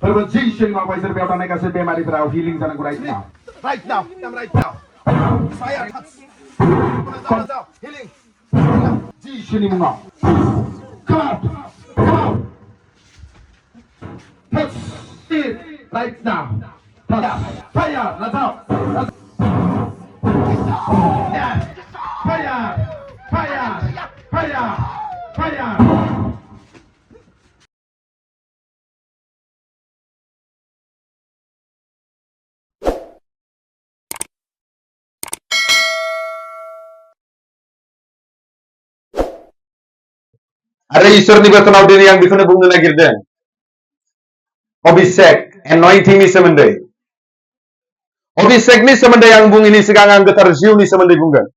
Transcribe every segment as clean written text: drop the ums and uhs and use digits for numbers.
फोरबो जिसुनि मुङाव बायजोर बेयाव थानाय गासै बेमारिफोराव हिलिं जानांगौ right now. Right now. Right now. Fire touch. Healing. जिसुनि मुङाव. Come out. Come out. Touch it right now. Fire. Fire. Let's out. Yeah. Fire. Fire. Fire. Fire. Ada इसोरनि बोथोराव दिनै आं बेखौनो बुंनो नागिरदों अभिषेक एन'इन्टिंनि सोमोन्दै अभिषेकनि सोमोन्दै आं बुङिनि सिगां आं गोथार जिउनि सोमोन्दै बुंगोन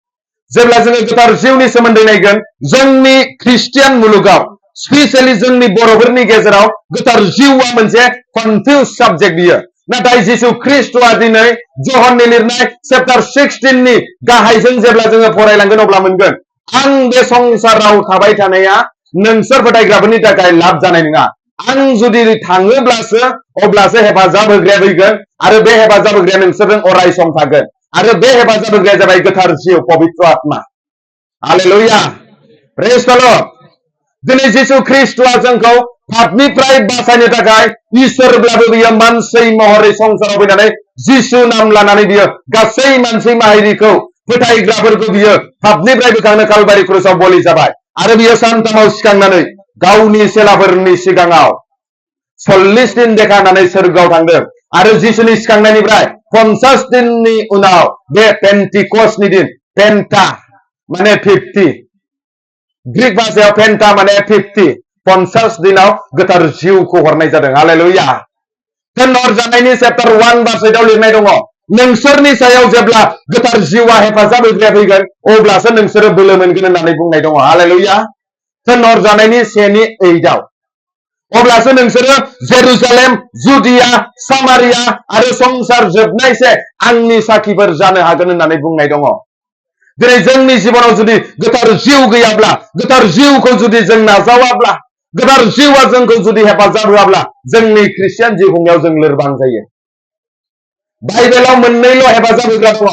जेब्ला जोङो गोथार जिउनि सोमोन्दै नायगोन जोंनि ख्रिस्टियान मुलुगाव स्पेशली जोंनि बर'फोरनि गेजेराव गोथार जिउआ मोनसे कनफिउज साबजेक्ट बियो नाथाय जिसु ख्रिस्टआ दिनै जहननि लिरनाय चैप्टार 16 नि गाहायजों जेब्ला जोङो फरायलांगोन अब्ला मोनगोन आं बे संसाराव थाबाय थानाया नोंसोर फोथायग्राफोरनि थाखाय लाब जानाय नङा आं जुदि थाङोब्लासो अब्लासो हेफाजाब होग्राया फैगोन आरो बे हेफाजाब होग्राया नोंसोरजों अराय सम थागोन आरो बे हेफाजाब होग्राया जाबाय गोथार जिउ पवित्र आत्मा हालेलुया प्रेज द लर्ड दिनै जिसु ख्रिस्टआ जोंखौ पापनिफ्राय बासायनो थाखाय इसोरब्लाबो बियो मानसि महरै संसाराव फैनानै जिसु नाम लानानै बियो गासै मानसि माहारिखौ फोथायग्राफोरखौ बियो पापनिफ्राय बोखांनो कालबारि क्रुसाव बलि जाबाय आरो बियो सानथामाव सिखांनानै गावनि सेलाफोरनि सिगाङाव 40 दिन देखानानै सोरगोआव थांदों आरो जिसुनि सिखांनायनिफ्राय 50 दिननि उनाव बे पेन्टिकस्टनि दिन पेन्टा माने 50 ग्रीक भाषायाव पेन्टा माने 50 दिनाव गोथार जिउखौ हरनाय जादों हालेलुया थिनहरजानायनि चैप्टार 1 भार्स 8 आव लिरनाय दङ नोंसोरनि सायाव जेब्ला गोथार जिउआ हेफाजाब होग्राया फैगोन अब्लासो नोंसोरो बोलो मोनगोन होननानै बुंनाय दङ हालेलुया थिनहरजानायनि 1 नि 8 आव अब्लासो नोंसोरो जेरुसालेम जुदिया सामारिया आरो संसार जोबनायसे आंनि साखिफोर जानो हागोन होननानै बुंनाय दङ दिनै जोंनि जिबनाव जुदि गोथार जिउ गैयाब्ला गोथार जिउखौ जुदि जों नाजावाब्ला गोथार जिउआ जोंखौ जुदि हेफाजाब होआब्ला जोंनि ख्रिस्टियान जिउ खुंनायाव जों लोरबां जायो बाइबेलाव मोननैल' हेफाजाब होग्रा दङ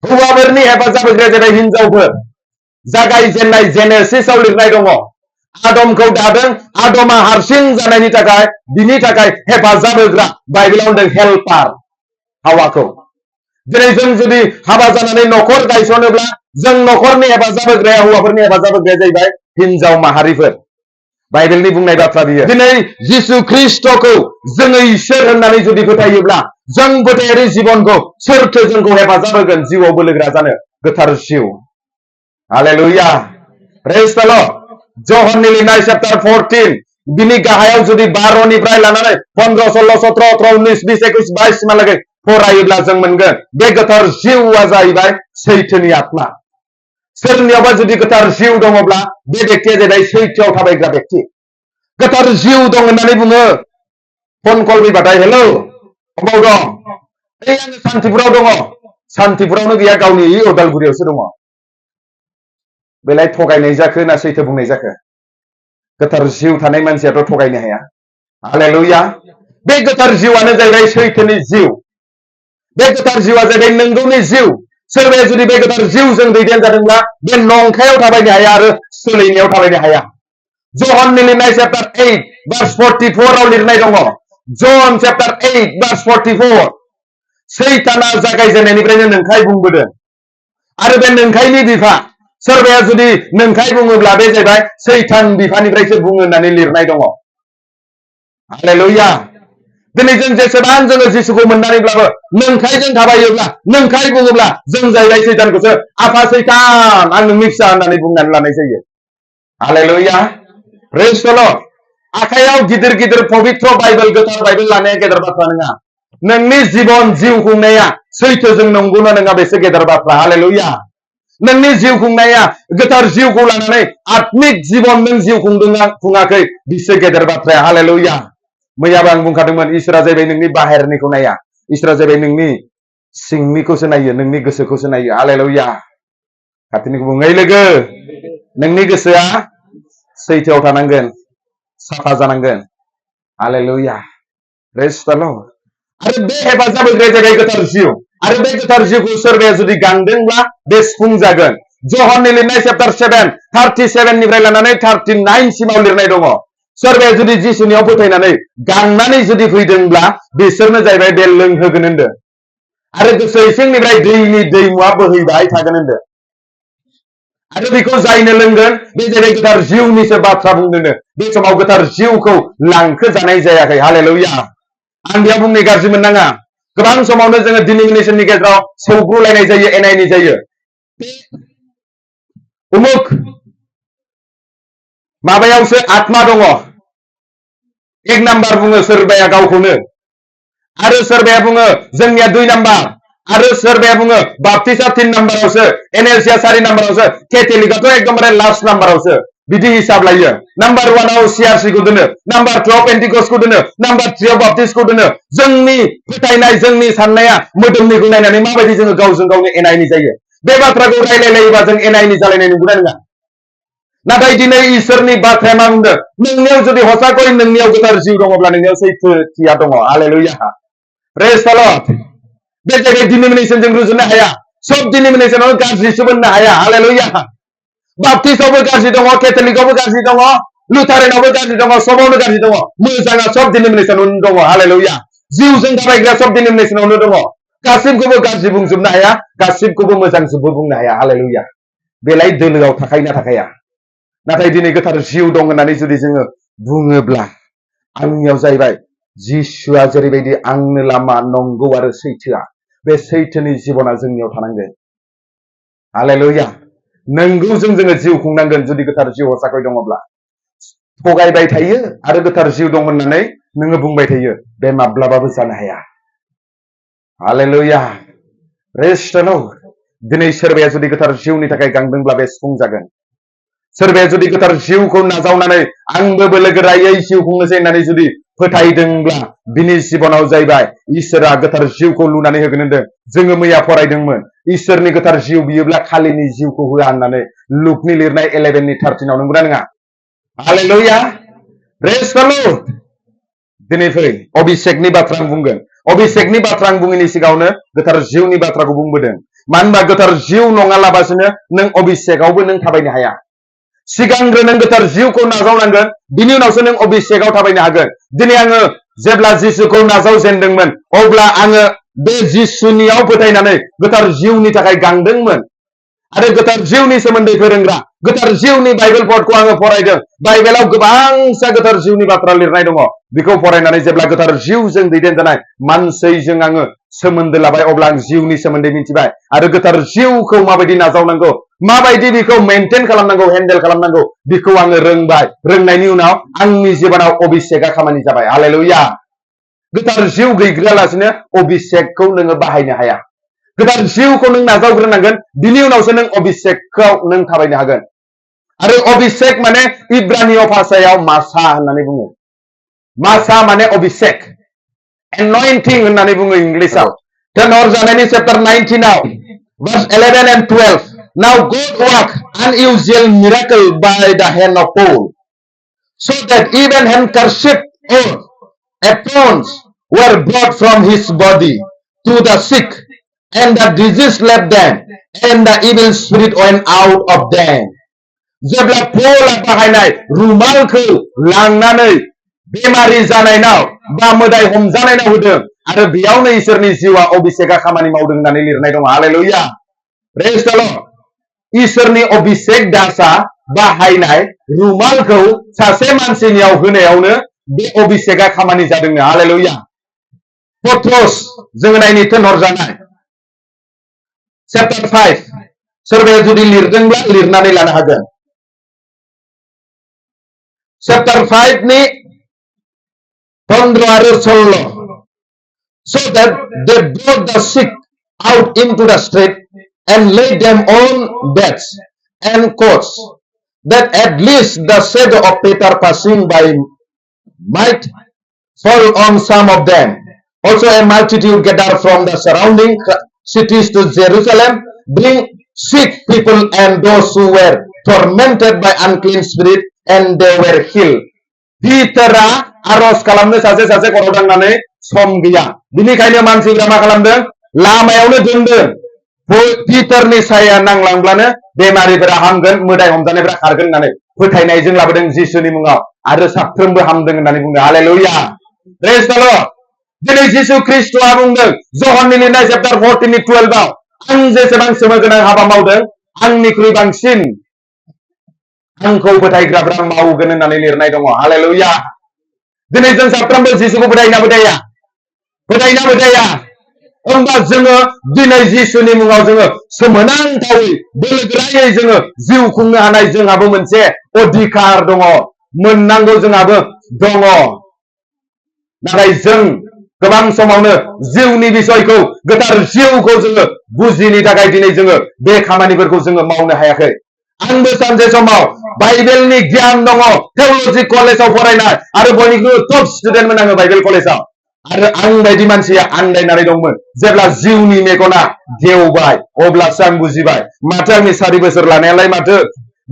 हौवाफोरनि हेफाजाब होग्राया जाबाय हिनजावफोर जागायजेननाय जेनेसिसआव लिरनाय दङ आदमखौ दादों आदमा हारसिं जानायनि थाखाय बिनि थाखाय हेफाजाब होग्रा बाइबेलाव होनदों हेल्पार हावाखौ दिनै जों जुदि हाबा जानानै न'खर गायसनोब्ला जों न'खरनि हेफाजाब होग्राया हौवाफोरनि हेफाजाब होग्राया जाहैबाय हिनजाव माहारिफोर बाइबेलनि बुंनाय बाथ्रा बियो दिनै जिसु ख्रिस्टखौ जोङो इसोर होननानै जुदि फोथायोब्ला जों फोथायारि जिबनखौ सोरथो जोंखौ हेफाजाब होगोन जिउआव बोलोग्रा जानो गोथार जिउ हालेलुया प्रेज द लर्ड जहननि लिरनाय चैप्टार 14 बिनि गाहायाव जुदि 12 निफ्राय लानानै 15 16 17 18 19 20 21 22 सिमहालागै फरायोब्ला जों मोनगोन बे गोथार जिउआ जाहैबाय सैथोनि आत्मा सोरनियावबा जुदि गोथार जिउ दङब्ला बे व्यक्तिया जाहैबाय सैथोआव थाबायग्रा व्यक्ति गोथार जिउ दं होननानै बुङो फन कल फैबाथाय हेलौ अबाव दं ओइ आङो सान्तिपुराव दङ सान्तिपुरावनो गैया गावनि उदालगुरियावसो दङ बेलाय थगायनाय जाखो ना सैथो बुंनाय जाखो गोथार जिउ थानाय मानसियाथ' थगायनो हाया हालेलुया बे गोथार जिउआनो जाहैबाय सैथोनि जिउ बे गोथार जिउआ जाहैबाय नंगौनि जिउ सोरबाया जुदि बे गोथार जिउजों दैदेनजादोंब्ला बे नंखायाव थाबायनो हाया आरो सोलायनायाव थाबायनो हाया जहननि लिरनाय चैप्टार 8 भार्स 44 आव लिरनाय दङ जन चैप्टार 8 भार्स 44 सैताना जागायजेननायनिफ्रायनो नंखाय बुंबोदों आरो बे नंखायनि बिफा सोरबाया जुदि नंखाय बुङोब्ला बे जाहैबाय सैतान बिफानिफ्रायसो बुङो होननानै लिरनाय दङ हालेलुया दिनै जों जेसेबां जोङो जिसुखौ मोननानैब्लाबो नंखायजों थाबायोब्ला नंखाय बुङोब्ला जों जाहैबाय सैतानखौसो आफा सैतान आं नोंनि फिसा होननानै बुंनानै लानाय जायो हालेलुया प्रेज द लर्ड आखायाव गिदिर गिदिर पवित्र बाइबेल गोथार बाइबेल लानाया गेदेर बाथ्रा नङा नोंनि जीवन जिउ खुंनाया सैथोजों नंगौना नङा बेसो गेदेर बाथ्रा हालेलुया नोंनि जिउ खुंनाया गोथार जिउखौ लानानै आत्मिक जीवन नों जिउ खुंदोंना खुङाखै बिसो गेदेर बाथ्राया हालेलुया मैयाबो आं बुंखादोंमोन इसोरा जाहैबाय नोंनि बाहेरनिखौ नाया इसोरा जाहैबाय नोंनि सिंनिखौसो नायो नोंनि गोसोखौसो नायो हालेलुया खाथिनिखौ बुङै लोगो नोंनि गोसोआ सैथोआव थानांगोन साफा जानांगोन हालेलुया Praise the Lord. आरो बे हेफाजाब होग्राया जाबाय गोथार जिउ आरो बे गोथार जिउखौ सोरबाया जुदि गांदोंब्ला बे सिफुं जागोन ज'हननि लिरनाय चैप्टार 7 37 निफ्राय लानानै 39 सिमाव लिरनाय दङ सोरबाया जुदि जिसुनियाव फोथायनानै गांनानै जुदि फैदोंब्ला बिसोरनो जाहैबाय बे लोंहोगोन होनदों आरो गोसो इसिंनिफ्राय दैनि दैमुआ बोहैबाय थागोन होनदों आरो बेखौ जायनो लोंगोन बे जाहैबाय गोथार जिउनिसो बाथ्रा बुंदोंनो बे समाव गोथार जिउखौ लांखोजानाय जायाखै हालेलुया आं बेयाव बुंनो गाज्रि मोननाङा गोबां समावनो जोङो डिनोमिनेसननि गेजेराव सौग्रुलायनाय जायो एना एनि जायो उमुक माबायावसो आत्मा दङ एक नाम्बार बुङो सोरबाया गावखौनो आरो सोरबाया बुङो जोंनिया 2 नाम्बार आरो सोरबाया बुङो बाप्तिसा 3 नाम्बारावसो एनएलसिया 4 नाम्बारावसो केथलिकआथ' एकदमबारे लास्ट नाम्बारावसो बिदि हिसाब लायो नाम्बार 1 आव सीआरसी को दोनो नाम्बार 2 आव पेन्टिकस्टखौ दोनो नाम्बार 3 आव बाप्तिस्टखौ दोनो जोंनि फोथायनाय जोंनि साननाया मोदोमनिखौ नायनानै माबायदि जोङो गावजों गावनो एना एनि जायो बे बाथ्राखौ रायलायलायोबा जों एना एनि जालायनाय नंगौना नङा नाथाय दिनै इसोरनि बाथ्राया मा बुंदों नोंनियाव जुदि हसाखै नोंनियाव गोथार जिउ दङब्ला नोंनियाव सैथोथिया दङ हालेलुया प्रेज द लर्ड बे जायगायाव डिनोमिनेसनजों रुजुनो हाया सब डिनोमिनेसनाव गाज्रिसो मोननो हाया हालेलुया बाप्तिस्टआवबो गाज्रि दङ केथलिकआवबो गाज्रि दङ लुथारेनावबो गाज्रि दङ सबावनो गाज्रि दङ मोजाङा सब डिनोमिनेसनावनो दङ हालेलुया जिउजों थाबायग्रा सब डिनोमिनेसनावनो दङ गासिबखौबो गाज्रि बुंजोबनो हाया गासिबखौबो मोजांजोंबो बुंनो हाया हालेलुया बेलाय दोलोआव थाखायोना थाखाया नाथाय दिनै गोथार जिउ दं होननानै जुदि जोङो बुङोब्ला आंनियाव जाहैबाय जिसुआ जेरैबायदि आंनो लामा नंगौ आरो सैथोआ बे सैथोनि जिबना जोंनियाव थानांगोन हालेलुया नंगौजों जोङो जिउ खुंनांगोन जुदि गोथार जिउ हसाखै दङब्ला थगायबाय थायो आरो गोथार जिउ दं होननानै नोङो बुंबाय थायो बे माब्लाबाबो जानो हाया हालेलुया प्रेज द लर्ड दिनै सोरबाया जुदि गोथार जिउनि थाखाय गांदोंब्ला बे सिफुं जागोन सोरबाया जुदि गोथार जिउखौ नाजावनानै आंबो बोलो गोरायै जिउ खुंनोसै होननानै जुदि फोथायदोंब्ला बिनि जिबनाव जाहैबाय इसोरा गोथार जिउखौ लुनानै होगोन होनदों जोङो मैया फरायदोंमोन इसोरनि गोथार जिउ बियोब्ला खालिनि जिउखौ होआ होननानै लुकनि लिरनाय 11 13 नंगौना नङा हालेलुया प्रेज द लर्ड दिनै फै अभिषेकनि बाथ्रा आं बुंगोन अभिषेकनि बाथ्रा आं बुङैनि सिगाङावनो गोथार जिउनि बाथ्राखौ बुंबोदों मानो होनबा गोथार जिउ नङालाबासिनो नों अभिषेकआवबो नों थाबायनो हाया सिगांग्रो नों गोथार जिउखौ नाजावनांगोन बिनि उनावसो नों अभिषेकआव थाबायनो हागोन दिनै आङो जेब्ला जिसुखौ नाजावजेनदोंमोन अब्ला आङो बे जिसुनियाव फोथायनानै गोथार जिउनि थाखाय गांदोंमोन आरो गोथार जिउनि सोमोन्दै फोरोंग्रा गोथार जिउनि बाइबेल पडखौ आङो फरायदों बाइबेलाव गोबांसा गोथार जिउनि बाथ्रा लिरनाय दङ बेखौ फरायनानै जेब्ला गोथार जिउजों दैदेनजानाय मानसिजों आङो सोमोन्दो लाबाय अब्ला आं जिउनि सोमोन्दै मिथिबाय आरो गोथार जिउखौ माबायदि नाजावनांगौ माबायदि बेखौ मेनटेन खालामनांगौ हेन्डेल खालामनांगौ बेखौ आङो रोंबाय रोंनायनि उनाव आंनि जिबनाव अभिषेकआ खामानि जाबाय हालेलुया गोथार जिउ गैग्रालासिनो अभिषेकखौ नोङो बाहायनो हाया गोथार जिउखौ नों नाजावग्रोनांगोन बिनि उनावसो नों अभिषेकखौ नों थाबायनो हागोन आरो अभिषेक माने इब्रानिय भाषायाव मासा होननानै बुङो मासा माने अभिषेक एनॉइंटिं होननानै बुङो इंग्लिशाव हरजानायनि चैप्टार 19 आव verse 11 and 12 now God worked unusual miracle by the hand of Paul so that even handkerchief or aprons were brought from his body to the sick and the disease left them and the evil spirit went out of them जेब्ला पौला बाहायनाय रुमालखौ लांनानै बेमारि जानायनाव बा मोदाय हमजानायनाव होदों आरो बेयावनो इसोरनि जिउआ अभिषेकआ खामानि मावदों होननानै लिरनाय दङ हालेलुया प्रेज द लर्ड इसोरनि अभिषेक दासआ बाहायनाय रुमालखौ सासे मानसिनियाव होनायावनो बे अभिषेकआ खामानि जादोंनो हालेलुया पत्रोस जोङो नायनो थिनहरजानाय चैप्टार 5 सोरबाया जुदि लिरदोंब्ला लिरनानै लानो हागोन चैप्टार 5 नि 15 आरो 16 so that they brought the sick out into the street and laid them on beds and cots that at least the shadow of Peter passing by might fall on some of them. Also a multitude gathered from the surrounding cities to Jerusalem, bring sick people and those who were tormented by unclean spirit, and they were healed. Peter आरज खालामनो सासे सासे खर' दांनानै सम गैया बिनिखायनो मानसिफ्रा मा खालामदों लामायावनो दोनदों पिटारनि साया नांलांब्लानो बेमारिफोरा हामगोन मोदाय हमजानायफ्रा खारगोन होननानै फोथायनायजों लाबोदों जिसुनि मुङाव आरो साफ्रोमबो हामदों होननानै बुंदों हालेलुया प्रेज द लर्ड दिनै जिसु ख्रिस्ट'आ बुंदों जहननि लिरनाय चैप्टार 14 12 आव आं जेसेबां सोमो गोनां हाबा मावदों आंनिख्रुइ बांसिन आंखौ फोथायग्राफ्रा मावगोन होननानै लिरनाय दङ हालेलुया दिनै जों साफ्रोमबो जिसुखौ फोथायना फोथाया होमबा जोङो दिनै जिसुनि मुङाव जोङो सोमोनांथावै बोलोगोरायै जोङो जिउ खुंनो हानाय जोंहाबो मोनसे अधिकार दङ मोननांगौ जोंहाबो दङ नाथाय जों गोबां समावनो जिउनि बिसयखौ गोथार जिउखौ जोङो बुजिनि थाखाय दिनै जोङो बे खामानिफोरखौ जोङो मावनो हायाखै आंबो सानसे समाव बाइबेलनि गियान दङ थिय'ल'जि कलेजाव फरायनाय आरो बयनिख्रुइ टप स्टुडेन्टमोन आङो बाइबेल कलेजाव आरो आं बायदि मानसिया आन्दायनानै दंमोन जेब्ला जिउनि मेगना गेवबाय अब्लासो आं बुजिबाय माथो आंनि 4 बोसोर लानायालाय माथो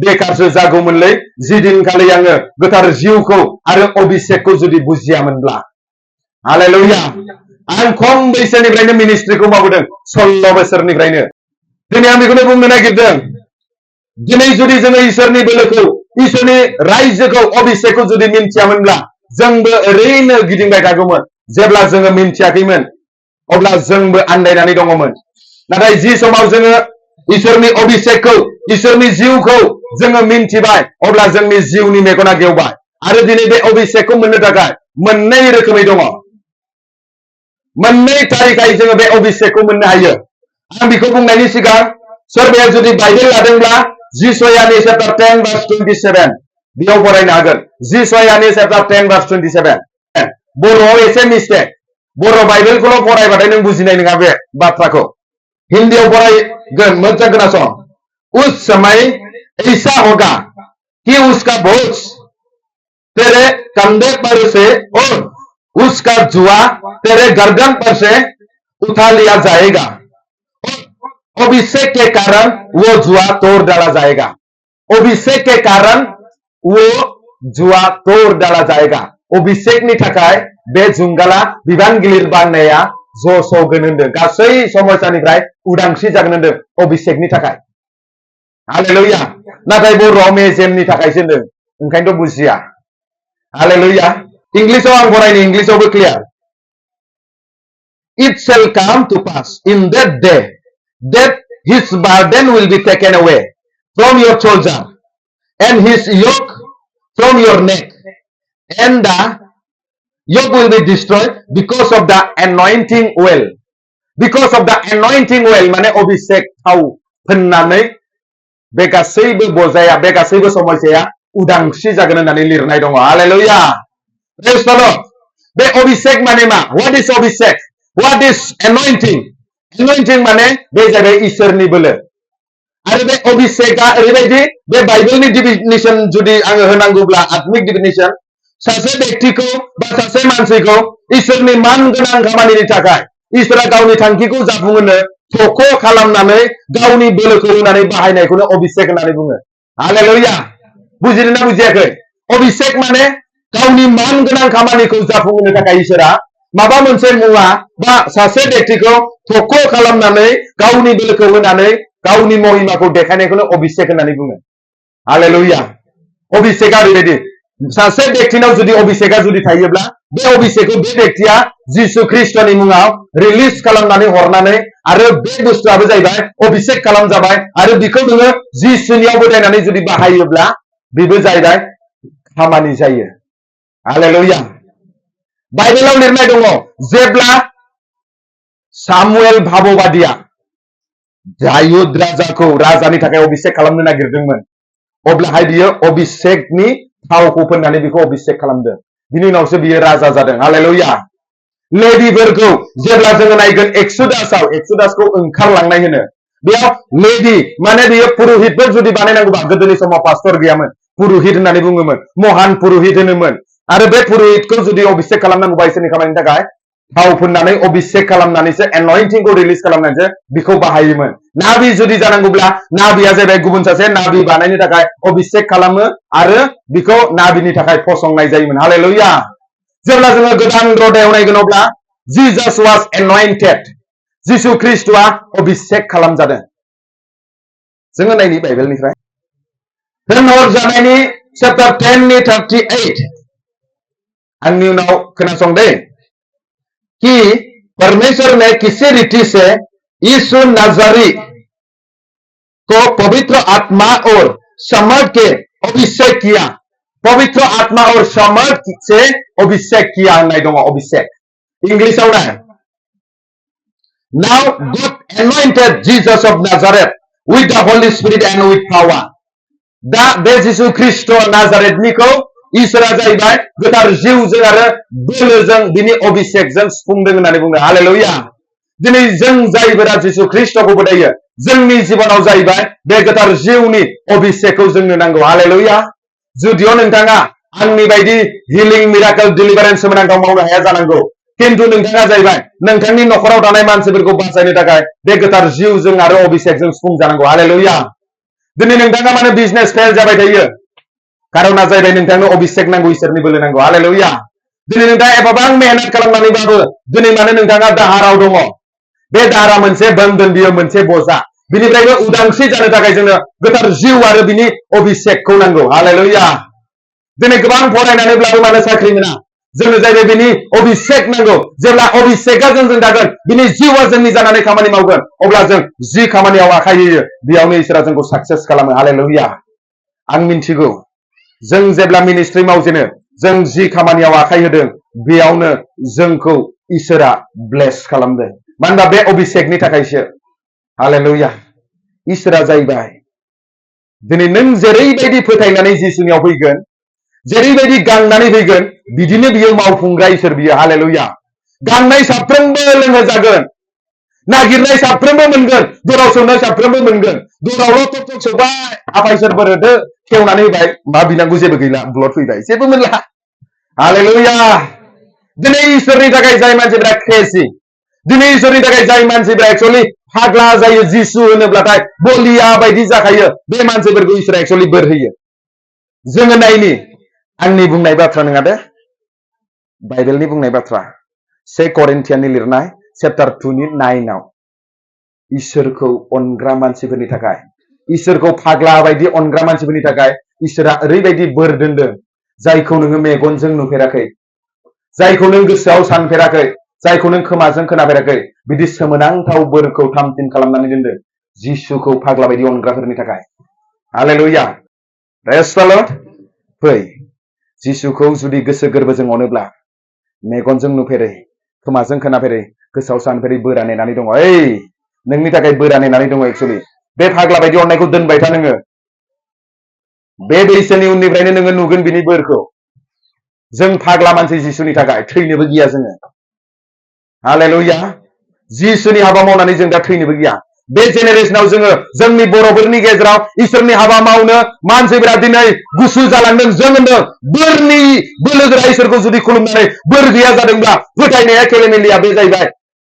बेकारसो जागौमोनलै जि दिनखालि आङो गोथार जिउखौ आरो अभिषेकखौ जुदि बुजियामोनब्ला हालेलुया आं खम बैसोनिफ्रायनो मिनिस्ट्रिखौ मावबोदों 16 बोसोरनिफ्रायनो दिनै आं बेखौनो बुंनो नागिरदों दिनै जुदि जोङो इसोरनि बोलोखौ इसोरनि रायजोखौ अभिषेकखौ जुदि मिन्थियामोनब्ला जोंबो ओरैनो गिदिंबाय थागौमोन जेब्ला जोङो मिन्थियाखैमोन अब्ला जोंबो आन्दायनानै दङमोन नाथाय जि समाव जोङो इसोरनि अभिषेकखौ इसोरनि जिउखौ जोङो मिन्थिबाय अब्ला जोंनि जिउनि मेगना गेवबाय आरो दिनै बे अभिषेकखौ मोननो थाखाय मोननै रोखोमै दङ मोननै तारिखै जोङो बे अभिषेकखौ मोननो हायो आं बेखौ बुंनायनि सिगां सोरबाया जुदि बाइबेल लादोंब्ला जिसयानि चैप्टार 10 verse 27 बेयाव फरायनो हागोन जिसयानि चैप्टार 10 verse 27 बर'आव एसे मिस्टेक बर' बाइबेलखौल' फरायबाथाय नों बुजिनाय नङा बे बाथ्राखौ हिन्दीयाव फरायगोन मोजां खोनासं उस समय ऐसा होगा कि उसका बोझ तेरे कंधे पर से और उसका जुआ तेरे गर्दन पर से उठा लिया जाएगा अभिषेक के कारण वो जुआ तोड़ डाला जाएगा अभिषेक के कारण वो जुआ तोड़ डाला जाएगा अभिषेकनि थाखाय बे जुंगाला बिबान गिलिर बाननाया ज' सौगोन होनदों गासै समस्यानिफ्राय उदांस्रि जागोन होनदों अभिषेकनि थाखाय हालेलुया नाथाय बर'आव मेजेमनि थाखायसो होनदों ओंखायनोथ' बुजिया हालेलुया इंग्लिशाव आं फरायनो इंग्लिशावबो clear It shall come to pass in that day that his burden will be taken away from your shoulder and his yoke from your neck and the yoke will be destroyed because of the anointing oil माने अभिषेक थाव फोननानै बे गासैबो बजाया बे गासैबो समस्याया उदांस्रि जागोन होननानै लिरनाय दङ हालेलुया प्रेज द लर्ड बे अभिषेक माने मा व्हाट इज अभिषेक व्हाट इज एनॉइंटिं माने बे जाबाय इसोरनि बोलो आरो बे अभिषेकआ ओरैबायदि बे बाइबेलनि डिफिनिशन जुदि आङो होनांगौब्ला आत्मिक डिफिनिशन सासे व्यक्तिखौ बा सासे मानसिखौ इसोरनि मान गोनां खामानिनि थाखाय इसोरा गावनि थांखिखौ जाफुंहोनो थख' खालामनानै गावनि बोलोखौ होनानै बाहायनायखौनो अभिषेक होननानै बुङो हालेलुया बुजिदोंना बुजियाखै अभिषेक माने गावनि मान गोनां खामानिखौ जाफुंहोनो थाखाय इसोरा माबा मोनसे मुवा बा सासे व्यक्तिखौ थख' खालामनानै गावनि बोलोखौ होनानै गावनि महिमाखौ देखायनायखौनो अभिषेक होननानै बुङो हालेलुया अभिषेकआ ओरैबायदि सासे व्यक्तिनाव जुदि अभिषेकआ जुदि थायोब्ला बे अभिषेकखौ बे व्यक्तिया जिसु ख्रिस्टनि मुङाव रिलिज खालामनानै हरनानै आरो बे बुस्थुआबो जाहैबाय अभिषेक खालामजाबाय आरो बेखौ नोङो जिसुनियाव फोथायनानै जुदि बाहायोब्ला बेबो जाहैबाय खामानि जायो हालेलुया बाइबेलाव लिरनाय दङ जेब्ला सामुएल भाबबादिया दायुद राजाखौ राजानि थाखाय अभिषेक खालामनो नागिरदोंमोन अब्लाहाय बियो अभिषेकनि थावखौ फोननानै बेखौ अभिषेक खालामदों बिनि उनावसो बियो राजा जादों हालेलुया लेभिफोरखौ जेब्ला जोङो नायगोन एक्सुदासखौ ओंखारलांनाय होनो बेयाव लेभि माने बियो पुरहितफोर जुदि बानायनांगौबा गोदोनि समाव पास्टर गैयामोन पुरहित होननानै बुङोमोन महान पुरहित होनोमोन आरो बे पुरहितखौ जुदि अभिषेक खालामनांगौबा इसोरनि खामानिनि थाखाय थाव फोननानै अभिषेक खालामनानैसो एन'इन्टिंखौ रिलिज खालामनानैसो बेखौ बाहायोमोन नाबि जुदि जानांगौब्ला नाबिया जाहैबाय गुबुन सासे नाबि बानायनो थाखाय अभिषेक खालामो आरो बेखौ नाबिनि थाखाय फसंनाय जायोमोन हालेलुया जेब्ला जोङो गोदान रदायाव नायगोन अब्ला जीजास वाज एन'इन्टेड जिसु ख्रिस्ट'आ अभिषेक खालामजादों जोङो नायनि बाइबेलनिफ्राय होनहरजानायनि चैप्टार 10 नि 38 आंनि उनाव खोनासं दे कि परमेश्वर ने किसी रीति से यीशु नाज़री को पवित्र आत्मा और समर्थ के अभिषेक किया पवित्र आत्मा और समर्थ से अभिषेक किया होननाय दङ अभिषेक इंग्लिशआव ना Now God anointed Jesus of Nazareth with the Holy Spirit and with power. दा बे जिसु ख्रिस्ट' नाजारेथनिखौ इसोरा जाहैबाय गोथार जिउजों आरो बोलोजों बिनि अभिषेकजों सुफुंदों होननानै बुंदों हालेलुया दिनै जों जायफोरा जिसु ख्रिस्ट'खौ फोथायो जोंनि जिबनाव जाहैबाय बे गोथार जिउनि अभिषेकखौ जोंनो नांगौ हालेलुया जुदिअ नोंथाङा आंनि बायदि हिलिं मिराकल डिलिभारेन्स सोमोनांथाव मावनो हाया जानांगौ किन्तु नोंथाङा जाहैबाय नोंथांनि न'खराव थानाय मानसिफोरखौ बासायनो थाखाय बे गोथार जिउजों आरो अभिषेकजों सुफुं जानांगौ हालेलुया दिनै नोंथाङा माने बिजनेस फेल जाबाय थायो कारना जाहैबाय नोंथांनो अभिषेक नांगौ इसोरनि बोलो नांगौ हालेलुया दिनै नोंथाङा एफाबां मेहनत खालामनानैबाबो दिनै माने नोंथाङा दाहाराव दङ बे दाहारा मोनसे बन्धन बियो मोनसे बजा बिनिफ्रायबो उदांस्रि जानो थाखाय जोंनो गोथार जिउ आरो बिनि अभिषेकखौ नांगौ हालेलुया दिनै गोबां फरायनानैब्लाबो मानो साख्रि मोना जोंनो जाहैबाय बिनि अभिषेक नांगौ जेब्ला अभिषेकआ जोंजों थागोन बिनि जिउआ जोंनि जानानै खामानि मावगोन अब्ला जों जि खामानियाव आखाइ होयो बेयावनो इसोरा जोंखौ साक्सेस खालामो हालेलुया आं मिन्थिगौ जों जेब्ला मिनिस्ट्रि मावजेनो जों जि खामानियाव आखाइ होदों बेयावनो जोंखौ इसोरा ब्लेस खालामदों मानोना बे अभिषेकनि थाखायसो हालेलुया इसोरा जाहैबाय दिनै नों जेरैबायदि फोथायनानै जिसुनियाव फैगोन जेरैबायदि गांनानै फैगोन बिदिनो बियो मावफुंग्रा इसोर बियो हालेलुया गांनाय साफ्रोमबो लोंहोजागोन नागिरनाय साफ्रोमबो मोनगोन दराव सौनाय साफ्रोमबो मोनगोन दरावल' टक सौबाय आफा इसोर बोर होदो खेवनानै होबाय मा बिनांगौ जेबो गैला ब्लड फैबाय जेबो मोनला हालेलुया दिनै इसोरनि थाखाय जाय मानसिफ्रा क्रेजि दिनै इसोरनि थाखाय जाय मानसिफ्रा एक्चुअलि फाग्ला जायो जिसु होनोब्लाथाय बलिया बायदि जाखायो बे मानसिफोरखौ इसोरा एक्चुअलि बोर होयो जोङो नायनि आंनि बुंनाय बाथ्रा नङा दे बाइबेलनि बुंनाय बाथ्रा 2 करिन्थियाननि लिरनाय चैप्टार 2 नि 9 आव इसोरखौ अनग्रा मानसिफोरनि थाखाय इसोरखौ फाग्ला बायदि अनग्रा मानसिफोरनि थाखाय इसोरा ओरैबायदि बोर दोनदों जायखौ नोङो मेगनजों नुफेराखै जायखौ नों गोसोआव सानफेराखै जायखौ नों खोमाजों खोनाफेराखै बिदि सोमोनांथाव बोरखौ थामथिम खालामनानै दोनदों जिसुखौ फाग्ला बायदि अनग्राफोरनि थाखाय हालेलुया प्रेज द लर्ड फै जिसुखौ जुदि गोसो गोरबोजों अनोब्ला मेगनजों नुफेरै खोमाजों खोनाफेरै गोसोआव सानफेरै बोरा नेनानै दङ ओइ नोंनि थाखाय बोरा नेनानै दङ एक्चुअलि बे फाग्ला बायदि अननायखौ दोनबाय था नोङो बे बैसोनि उननिफ्रायनो नोङो नुगोन बिनि बोरखौ जों फाग्ला मानसि जिसुनि थाखाय थैनोबो गिया जोङो हालेलुया जिसुनि हाबा मावनानै जों दा थैनोबो गिया बे जेनेरेशनाव जोङो जोंनि बर'फोरनि गेजेराव इसोरनि हाबा मावनो मानसिफोरा दिनै गुसु जालांदों जों होनदों बोरनि बोलोगोरा इसोरखौ जुदि खुलुमनानै बोर गैया जादोंब्ला फोथायनाया केलेमेलिया बे जाहैबाय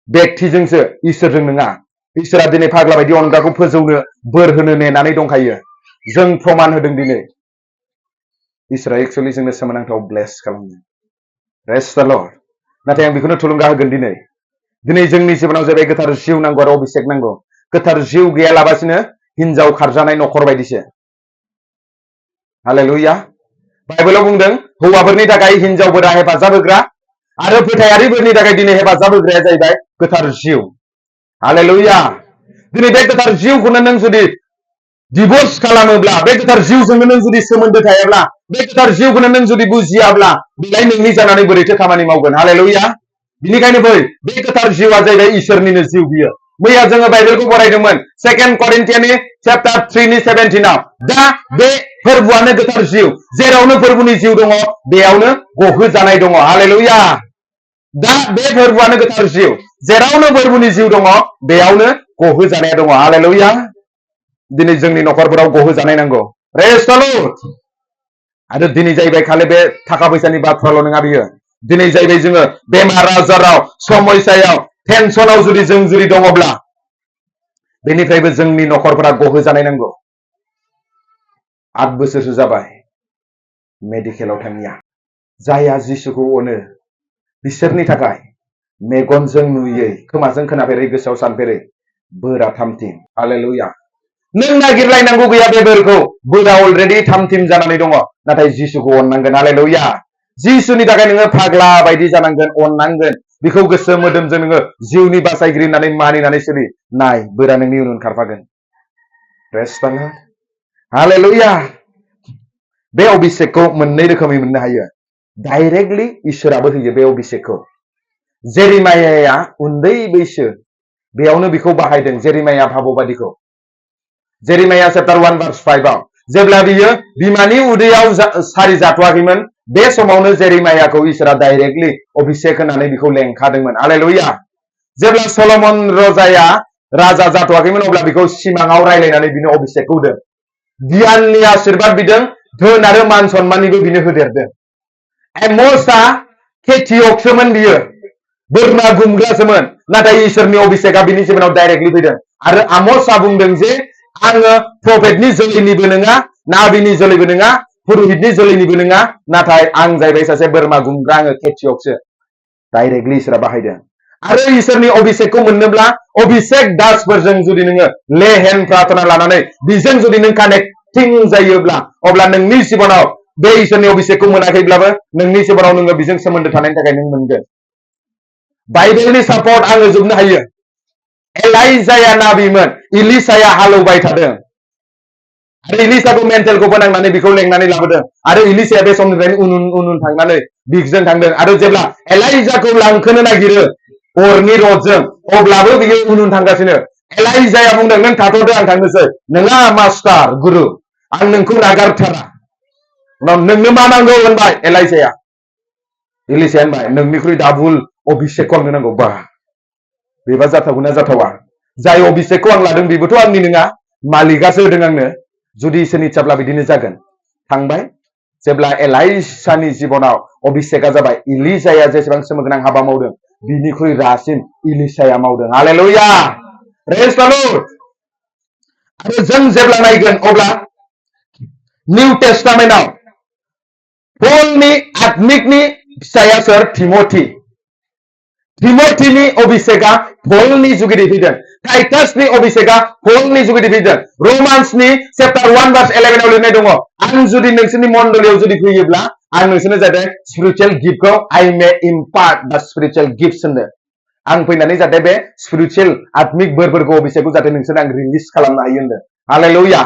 व्यक्तिजोंसो इसोरजों नङा इसोरा दिनै फाग्ला बायदि अनग्राखौ फोजौनो बोर होनो नेनानै दंखायो जों प्रमान होदों दिनै इसोरा एक्चुअलि जोंनो सोमोनांथाव ब्लेस खालामदों प्रेज द लर्ड नाथाय आं बेखौनो थुलुंगा होगोन दिनै जोंनि जिबनाव जाबाय गोथार जिउ नांगौ आरो अभिषेक नांगौ गोथार जिउ गैयालाबासिनो हिनजाव खारजानाय न'खर बायदिसो हालेलुया बाइबेलाव बुंदों हौवाफोरनि थाखाय हिनजावफोरा हेफाजाब होग्रा आरो फोथायारिफोरनि थाखाय दिनै हेफाजाब होग्राया जाहैबाय गोथार जिउ हालेलुया दिनै बे गोथार जिउखौनो नों जुदि डिभोर्स खालामोब्ला बे गोथार जिउजोंनो नों जुदि सोमोन्दो थायाब्ला बे गोथार जिउखौनो नों जुदि बुजियाब्ला बेलाय नोंनि जानानै बोरैथो खामानि मावगोन हालेलुया बिनिखायनो बे गोथार जिउआ जाहैबाय इसोरनिनो जिउ बियो मैया जोङो बाइबेलखौ फरायदोंमोन 2 करिन्थियाननि चैप्टार 3 नि 17 आव दा बे फोरबोआनो गोथार जिउ जेरावनो फोरबोनि जिउ दङ बेयावनो गहोजानाय दङ हालेलुया दा बे फोरबोआनो गोथार जिउ जेरावनो फोरबोनि जिउ दङ बेयावनो गहोजानाय दङ हालेलुया दिनै जोंनि न'खरफोराव गहोजानाय नांगौ प्रेज द लर्ड आरो दिनै जाहैबाय खालि बे थाखा फैसानि बाथ्राल' नङा बियो दिनै जाहैबाय जोङो बेमार आजाराव समस्यायाव टेनसनाव जुदि दङब्ला बेनिफ्रायबो जोंनि न'खरफोरा गहोजानाय नांगौ 8 बोसोरसो जाबाय मेडिकेलाव थाङिया जायहा जिसुखौ अनो बिसोरनि थाखाय मेगनजों नुयै खोमाजों खोनाफेरै गोसोआव सानफेरै बोरा थामथिम हालेलुया नों नागिरलायनांगौ गैया बे बोरखौ बोरा अलरेडि थामथिम जानानै दङ नाथाय जिसुखौ अननांगोन हालेलुया जिसुनि थाखाय नोङो फाग्ला बायदि जानांगोन अननांगोन बेखौ गोसो मोदोमजों नोङो जिउनि बासायगिरि होननानै मानिनानै सोलि नाय बोरा नोंनि उन उन खारफागोन प्रेज द लर्ड हालेलुया बे अभिषेकखौ मोननै रोखोमै मोननो हायो डाइरेक्टलि इसोराबो होयो बे अभिषेकखौ जेरिमायाया उन्दै बैसो बेयावनो बेखौ बाहायदों जेरिमाया भाबबादिखौ जेरिमाया चैप्टार 1 verse 5 आव जेब्ला बियो बिमानि उदैयाव सारि जाथ'वाखैमोन बे समावनो जेरिमायाखौ इसोरा डाइरेक्टलि अभिषेक होनानै बेखौ लेंखादोंमोन हालेलुया जेब्ला सलमन रजाया राजा जाथ'वाखैमोन अब्ला बेखौ सिमाङाव रायलायनानै बिनो अभिषेकखौ होदों गियाननि आशीर्बाद बिदों धोन आरो मान सन्माननिबो बिनो होदेरदों एमसआ खेथियकसोमोन बियो बोरमा गुमग्रासोमोन नाथाय इसोरनि अभिषेकआ बिनि जिबनाव डाइरेक्टलि फैदों आरो आमसआ बुंदों जे आङो प्रफेटनि जोलैनिबो नङा नाबिनि जोलैबो नङा पुरहितनि जोलैनिबो नङा नाथाय आं जाहैबाय सासे बोरमा गुमग्रा आङो खेथियकसो डाइरेक्टलि इसोरा बाहायदों आरो इसोरनि अभिषेकखौ मोननोब्ला अभिषेक दासफोरजों जुदि नोङो ले हेन्ड प्रार्थना लानानै बिजों जुदि नों कानेक्टिं जायोब्ला अब्ला नोंनि जिबनाव बे इसोरनि अभिषेकखौ मोनाखैब्लाबो नोंनि जिबनाव नोङो बिजों सोमोन्दो थानायनि थाखाय नों मोनगोन बाइबेलनि सापर्ट आङो जोबनो हायो एलाइजाया नाबिमोन इलिसाया हालौबाय थादों आरो इलिसाखौ मेन्टेलखौ फोनांनानै बेखौ लेंनानै लाबोदों आरो इलिसाया बे समनिफ्रायनो उन उन थांनानै बिगजों थांदों आरो जेब्ला एलाइजाखौ लांखोनो नागिरो अरनि रडजों अब्लाबो बियो उन थांगासिनो एलाइजाया बुंदों नों थाथ'दो आं थांनोसै नोंहा मास्टार गुरु आं नोंखौ नागारथारा उनाव नोंनो मा नांगौ होनबाय एलाइजाया इलिसाया होनबाय नोंनिख्रुइ डाबुल अभिषेकखौ आंनो नांगौ बा बेबा जाथावगोना जाथावा जाय अभिषेकखौ आं लादों बेबोथ' आंनि नङा मालिकासो होदों आंनो जुदि इसोरनि इच्छाब्ला बिदिनो जागोन थांबाय जेब्ला एलाइसानि जिबनाव अभिषेकआ जाबाय इलिजाया जेसेबां सोमोगोनां हाबा मावदों बिनिख्रुइ रासिन इलिसाया मावदों हालेलुया प्रेज द लर्ड आरो जों जेब्ला नायगोन अब्ला निउ टेस्टामेन्टआव पलनि आत्मिकनि फिसाया सोर थिमथिनि अभिषेकआ पलनि जुगिदि फैदों टाइटासनि अभिषेकआ पलनि जुगिदि फैदों रमान्सनि चैप्टार 1 verse 11 आव लिरनाय दङ आं जुदि नोंसोरनि मण्डलियाव जुदि फैयोब्ला आं नोंसोरनो जाहाथे स्पिरिचुवेल गिफ्टखौ आई मे इम्पार्ट द स्पिरिचुवेल गिफ्ट्स होनदों आं फैनानै जाहाथे बे स्पिरिचुवेल आत्मिक बोरफोरखौ अभिषेकखौ जाहाथे नोंसोरनो आं रिलिज खालामनो हायो होनदों हालेलुया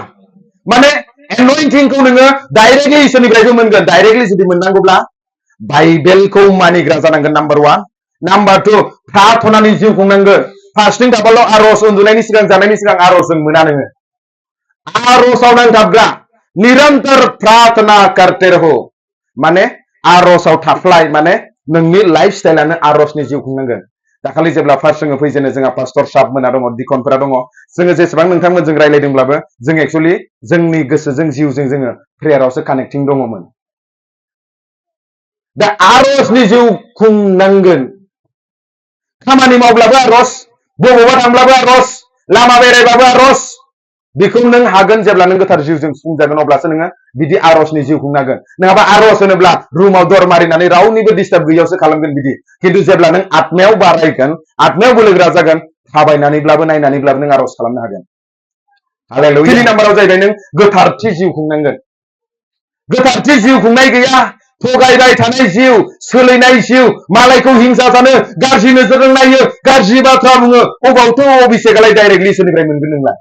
माने एनयन्टिंखौ नोङो डाइरेक्टलि इसोरनिफ्रायबो मोनगोन डाइरेक्टलि जुदि मोननांगौब्ला बाइबेलखौ मानिग्रा जानांगोन नाम्बार 1 नाम्बार 2 प्रार्थनानि जिउ खुंनांगोन फास्टिं थाबाल' आर'ज उन्दुनायनि सिगां जानायनि सिगां आर'जजों मोना नोङो आर'जआव नांथाबग्रा निरन्तर प्रार्थना करते रहो माने आर'जआव थाफ्लाय माने नोंनि लाइफ स्टाइलानो आर'जनि जिउ खुंनांगोन दाखालि जेब्ला फार्स्ट जोङो फैजेनो जोंहा पास्टर साब मोना दङ दिकनफोरा दङ जोङो जेसेबां नोंथांमोनजों रायलायदोंब्लाबो जों एक्चुअलि जोंनि गोसोजों जिउजों जोङो प्रेयारावसो कानेक्टिं दङमोन दा आर'जनि जिउ खुंनांगोन खामानि मावब्लाबो आर'ज बबावबा थांब्लाबो आर'ज लामा बेरायबाबो आर'ज बेखौ नों हागोन जेब्ला नों गोथार जिउजों सुफुंजागोन अब्लासो नोङो बिदि आर'जनि जिउ खुंनांगोन नङाबा आर'ज होनोब्ला रुमाव दर मारिनानै रावनिबो डिस्टार्ब गैयावसो खालामगोन बिदि खिन्थु जेब्ला नों आत्मायाव बारायगोन आत्मायाव बोलोग्रा जागोन थाबायनानैब्लाबो नायनानैब्लाबो नों आर'ज खालामनो हागोन हालेलुया गिबि नाम्बाराव जाहैबाय नों गोथारथि जिउ खुंनांगोन गोथारथि जिउ खुंनाय गैया थगायबाय थानाय जिउ सोलायनाय जिउ मालायखौ हिंसा जानो गाज्रि नोजोरजों नायो गाज्रि बाथ्रा बुङो अबावथ' अभिषेकआलाय डाइरेक्टलि इसोरनिफ्राय मोनगोन नोंलाय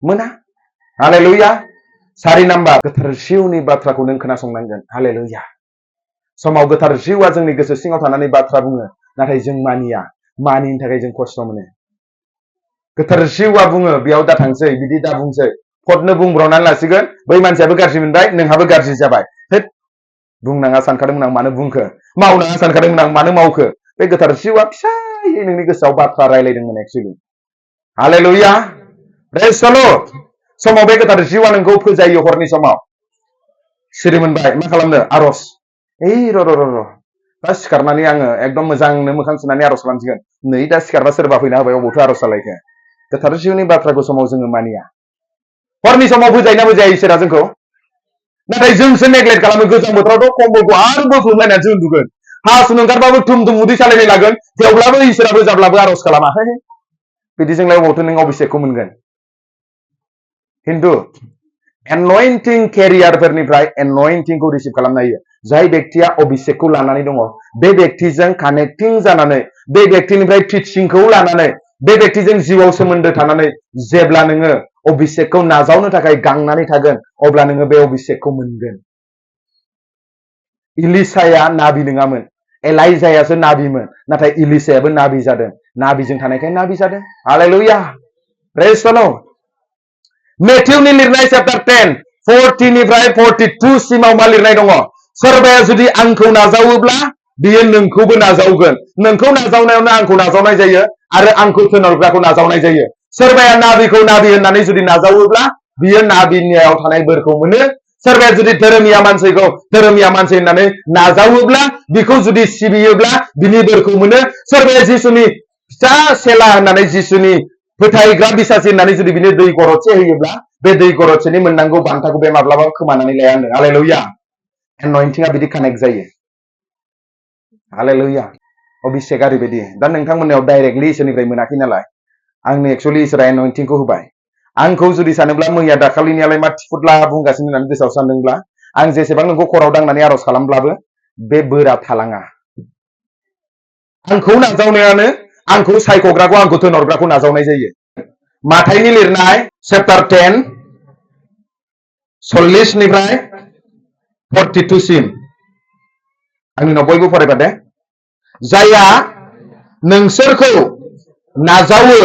मोना हालेलुया 4 नाम्बार गोथार जिउनि बाथ्राखौ नों खोनासंनांगोन हालेलुया समाव गोथार जिउआ जोंनि गोसो सिङाव थानानै बाथ्रा बुङो नाथाय जों मानिया मानिनि थाखाय जों खस्थ' मोनो गोथार जिउआ बुङो बेयाव दा थांसै बिदि दा बुंसै फटनो बुंब्रनानै लासिगोन बै मानसियाबो गाज्रि मोनबाय नोंहाबो गाज्रि जाबाय बुंनाङा सानखादोंमोन आं मानो बुंखो मावनाङा सानखादोंमोन आं मानो मावखो बे गोथार जिउआ फिसायै नोंनि गोसोआव बाथ्रा रायलायदोंमोन actually hallelujah praise the lord समाव बे गोथार जिउआ नोंखौ फोजायो हरनि समाव सिरि मोनबाय मा खालामनो आर'ज र' दा सिखारनानै आङो एकदम मोजांनो मोखां सुनानै आर'ज खालामसिगोन नै दा सिखारबा सोरबा फैना होबाय अबावथो आर'ज जालायखो गोथार जिउनि बाथ्राखौ समाव जोङो मानिया हरनि समाव बुजायना बुजाया इसोरा जोंखौ नाथाय जोंसो नेग्लेक्ट खालामो गोजां बोथोरावथ' कम्बलखौ आरो बोख्लुमलायनानैसो उन्दुगोन हासुनो ओंखारबाबो थुम थुम उदै सालायनाय लागोन थेवब्लाबो इसोराबो जाब्लाबो आर'ज खालामा बिदिजोंलाय अबावथो नों अभिषेकखौ मोनगोन खिन्थु एनयन्टिं केरियारफोरनिफ्राय एनयन्टिंखौ रिसिभ खालामनो हायो जाय बेक्तिया अभिषेकखौ लानानै दङ बे बेक्तिजों कानेक्टिं जानानै बे बेक्तिनिफ्राय टिचिंखौ लानानै बे बेक्तिजों जिउआव सोमोन्दो थानानै जेब्ला नोङो अभिषेकखौ नाजावनो थाखाय गांनानै थागोन अब्ला नोङो बे अभिषेकखौ मोनगोन इलिसाया नाबि नङामोन एलाइजायासो नाबिमोन नाथाय इलिसायाबो नाबि जादों नाबिजों थानायखाय नाबि जादों हालेलुया प्रेज द लर्ड मेथ्यूनि लिरनाय चैप्टार 10 40 निफ्राय 42 सिमाव मा लिरनाय दङ सोरबाया जुदि आंखौ नाजावोब्ला बियो नोंखौबो नाजावगोन नोंखौ नाजावनायावनो आंखौ नाजावनाय जायो आरो आंखौ थिनहरग्राखौ नाजावनाय जायो सोरबाया नाबिखौ नाबि होननानै जुदि नाजावोब्ला बियो नाबिनियाव थानाय बोरखौ मोनो सोरबाया जुदि धोरोमिया मानसिखौ धोरोमिया मानसि होननानै नाजावोब्ला बिखौ जुदि सिबियोब्ला बिनि बोरखौ मोनो सोरबाया जिसुनि फिसा सेला होननानै जिसुनि फोथायग्रा बिसासि होननानै जुदि बिनो दै गरदसे होयोब्ला बे दै गरदसेनि मोननांगौ बान्थाखौ बे माब्लाबाबो खोमानानै लाया होनदों हालेलुया एनयन्टिंआ बिदि कानेक्ट जायो हालेलुया अभिषेकआ ओरैबायदि दा नोंथांमोननाव डाइरेक्टलि इसोरनिफ्राय मोनाखै नालाय आंनो एक्चुअलि इसोरा एनयन्टिंखौ होबाय आंखौ जुदि सानोब्ला मैया दाखालिनियालाय मा थिफुदला बुंगासिनो होननानै गोसोआव सानदोंब्ला आं जेसेबां नोंखौ खराव दांनानै आर'ज खालामब्लाबो बे बोरा थालाङा आंखौ नाजावनायानो आंखौ सायख'ग्राखौ आंखौ थिनहरग्राखौ नाजावनाय जायो माथाइनि लिरनाय चैप्टार 10 40 निफ्राय 42 सिम आंनि उनाव बयबो फरायबा दे जायहा नोंसोरखौ नाजावो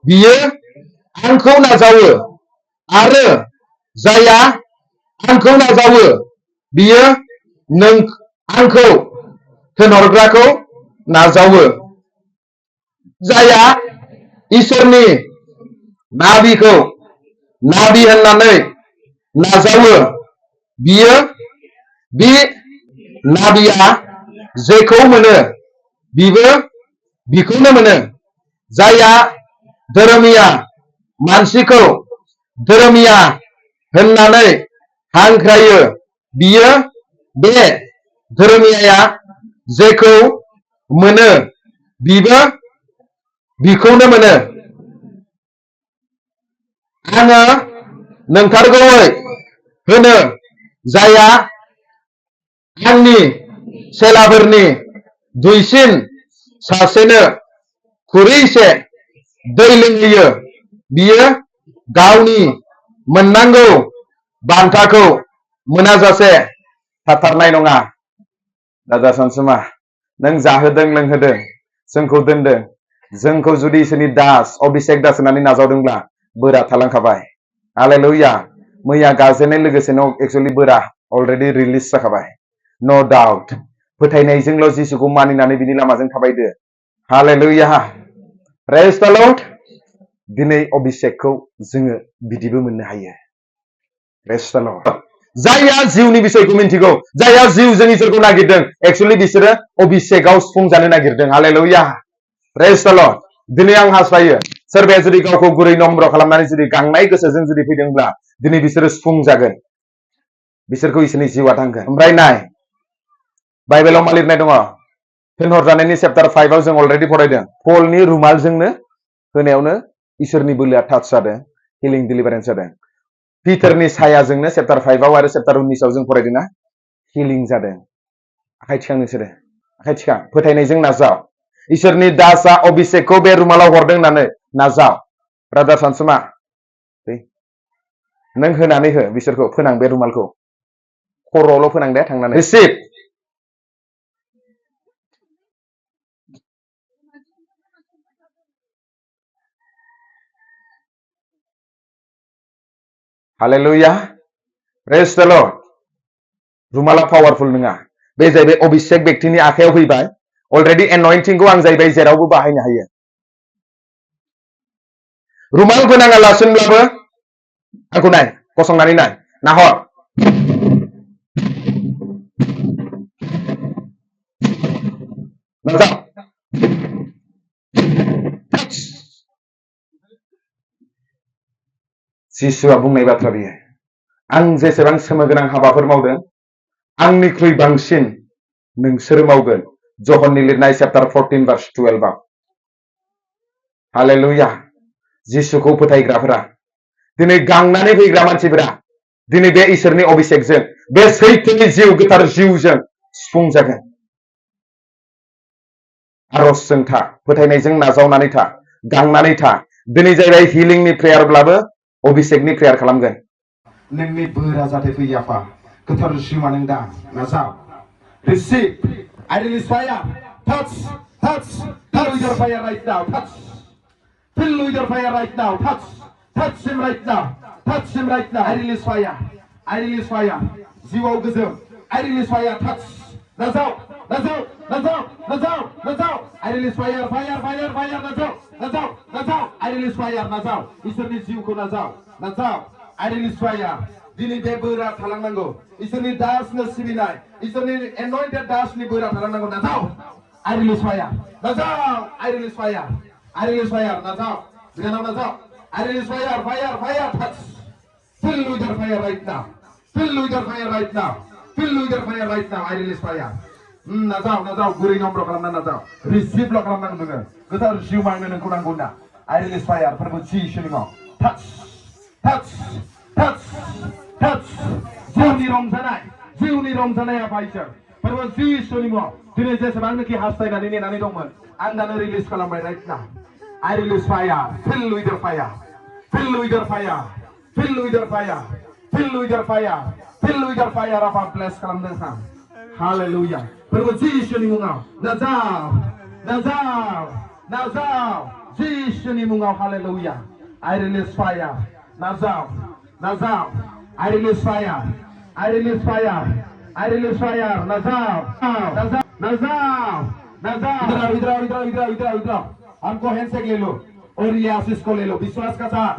बियो आंखौ नाजावो आरो जायहा आंखौ नाजावो बियो नों आंखौ थिनहरग्राखौ नाजावो जायहा इसोरनि नाबिखौ नाबि होननानै नाजावो बियो बे नाबिया जेखौ मोनो बिबो बिखौनो मोनो जायहा धोरोमिया मानसिखौ धोरोमिया होननानै हांख्रायो बियो बे धोरोमियाया जेखौ मोनो बिबो बिखौनो मोनो आङो नोंथारगौयै होनो जायहा आंनि सेलाफोरनि दुइसिन सासेनो खुरैसे दै लोंहोयो बियो गावनि मोननांगौ बान्थाखौ मोनाजासे थाथारनाय नङा दादा सानसुमा नों जाहोदों लोंहोदों जोंखौ दोनदों जोंखौ जुदि इसोरनि दास अभिषेक दास होननानै नाजावदोंब्ला बोरा थालांखाबाय हालेलुया मैया गाजेननाय लोगोसेनो एक्चुअलि बोरा अलरेडि रिलिज जाखाबाय नो डाउट फोथायनायजोंल' जिसुखौ मानिनानै बिनि लामाजों थाबायदो हालेलुया प्रेज द लर्ड दिनै अभिषेकखौ जोङो बिदिबो मोननो हायो प्रेज द लर्ड जायहा जिउनि बिसयखौ मिन्थिगौ जायहा जिउजों इसोरखौ नागिरदों एक्चुअलि बिसोरो अभिषेकआव सुफुंजानो नागिरदों हालेलुया प्रेज द लर्ड दिनै आं हास्थायो सोरबाया जुदि गावखौ गुरै नम्र खालामनानै जुदि गांनाय गोसोजों जुदि फैदोंब्ला दिनै बिसोरो सुफुंजागोन बिसोरखौ इसोरनि जिउआ थांगोन ओमफ्राय नाय बाइबेलाव मा लिरनाय दङ थिनहरजानायनि चैप्टार 5 आव जों अलरेडि फरायदों पलनि रुमालजोंनो होनायावनो इसोरनि बोलोआ टाच जादों हिलिं डिलिभारेन्स जादों पिटारनि सायाजोंनो चैप्टार 5 आव आरो चैप्टार 19 आव जों फरायदोंना हिलिं जादों आखाइ थिखां नोंसोरो आखाइ थिखां फोथायनायजों नाजाव इसोरनि दासआ अभिषेकखौ बे रुमालाव हरदों होननानै नाजाव ब्रादार सानसुमा नों होनानै हो बिसोरखौ फोनां बे रुमालखौ खर'आवल' फोनां दे थांनानै receive hallelujah praise the lord रुमाला powerful नङा बे जाहैबाय अभिषेक बेक्तिनि आखायाव फैबाय अलरेडि एनयन्टिंखौ आं जाहैबाय जेरावबो बाहायनो हायो रुमाल फोनाङालासिनोब्लाबो आंखौ नाय गसंनानै नाय नाहर नाजाव जिसुआ बुंनाय बाथ्रा बियो आं जेसेबां सोमोगोनां हाबाफोर मावदों आंनिख्रुइ बांसिन नोंसोर मावगोन जहननि लिरनाय चैप्टार 14 verse 12 हालेलुया जिसुखौ फोथायग्राफोरा दिनै गांनानै फैग्रा मानसिफोरा दिनै बे इसोरनि अभिषेकजों बे सैथोनि जिउ गोथार जिउजों सुफुं जागोन आरजजों था फोथायनायजों नाजावनानै था गांनानै था दिनै जाहैबाय हिलिंनि प्रेयारब्लाबो अभिषेकनि प्रेयार खालामगोन नोंनि बोरा जाहाथे फैयो आफा गोथार जिउआ नों दा नाजाव receive I release fire touch with your fire right now touch fill with your fire right now touch him right now I release fire जिउआव गोजोन I release fire touch नाजाव I release fire नाजाव I release fire नाजाव इसोरनि जिउखौ नाजाव I release fire दिनै बे बोरा थालांनांगौ इसोरनि दासनो सिबिनाय इसोरनि anointed दासनि Bora थालांनांगौ नाजाव I release fire नाजाव I release fire नाजाव बिनानाव नाजाव I release fire touch fill with your fire right now I release fire नाजाव गुरै नम्र खालामना नाजाव रिसिभ ल खालामनांगौ नोङो गोथार जिउ मांनो नोंखौ नांगौ ना I release fire फोरबो जिसुनि मुङाव touch जिउनि रंजानाया बायजों फोरबो जिसुनि मुङाव दिनै जेसेबांनोखि हास्थायनानै नेनानै दंमोन आं दानो रिलिज खालामबाय right now I release fire fill with your fire apa bless खालामदों सा hallelujah फोरबो जिसुनि मुङाव नाजाव जिसुनि मुङाव hallelujah I release fire नाजाव I release fire नाजाव हमको हैंडशेक ले लो और ये आशीष को ले लो विश्वास का साथ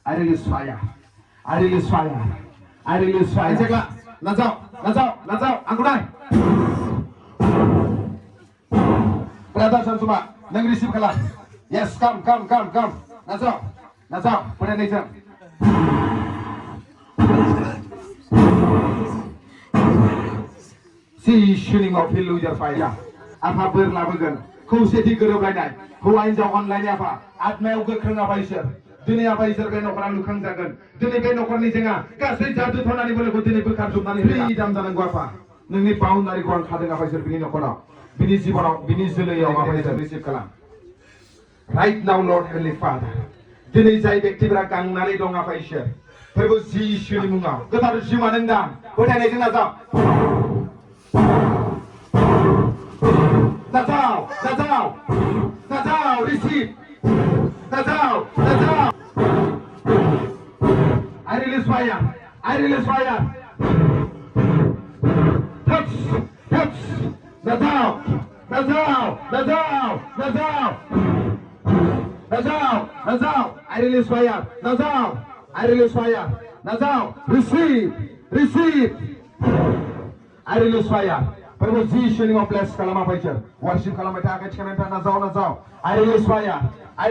I release fire नाजाव आंखौ नाय brother Samsuma नों रिसीव खालाम yes come नाजाव फोथायनायजों जिसुनि मुङाव fill with your fire आफा बोर लाबोगोन खौसेथि गोरोबलायनाय हौवा हिनजाव अनलायनाय आफा आत्मायाव गोख्रों आफा इसोर दिनै आफा इसोर बे नखरा लुखांजागोन दिनै बे नखरनि जेंना गासै जादु थनानि बोलोखौ दिनै बोखारजोबनानै फ्रिदाम जानांगौ आफा नोंनि बाउन्डारिखौ आं खादों आफा इसोर बिनि नखराव बिनि जिबनाव बिनि जोलैयाव आफा इसोर रिसिभ खालाम right now Lord Heavenly Father दिनै जाय व्यक्तिफोरा गांनानै दं आफा इसोर फोरबो जिसुनि मुङाव गोथार जिउआ नों दान फोथायनायजों नाजाव receive नाजाव I release fire touch नाजाव I release fire नाजाव receive I release fire फोरबो जिसुनि मुङाव ब्लेस खालाम आफा इसोर वर्शिप खालामबाय था आखाइ थिखांनानै था नाजाव I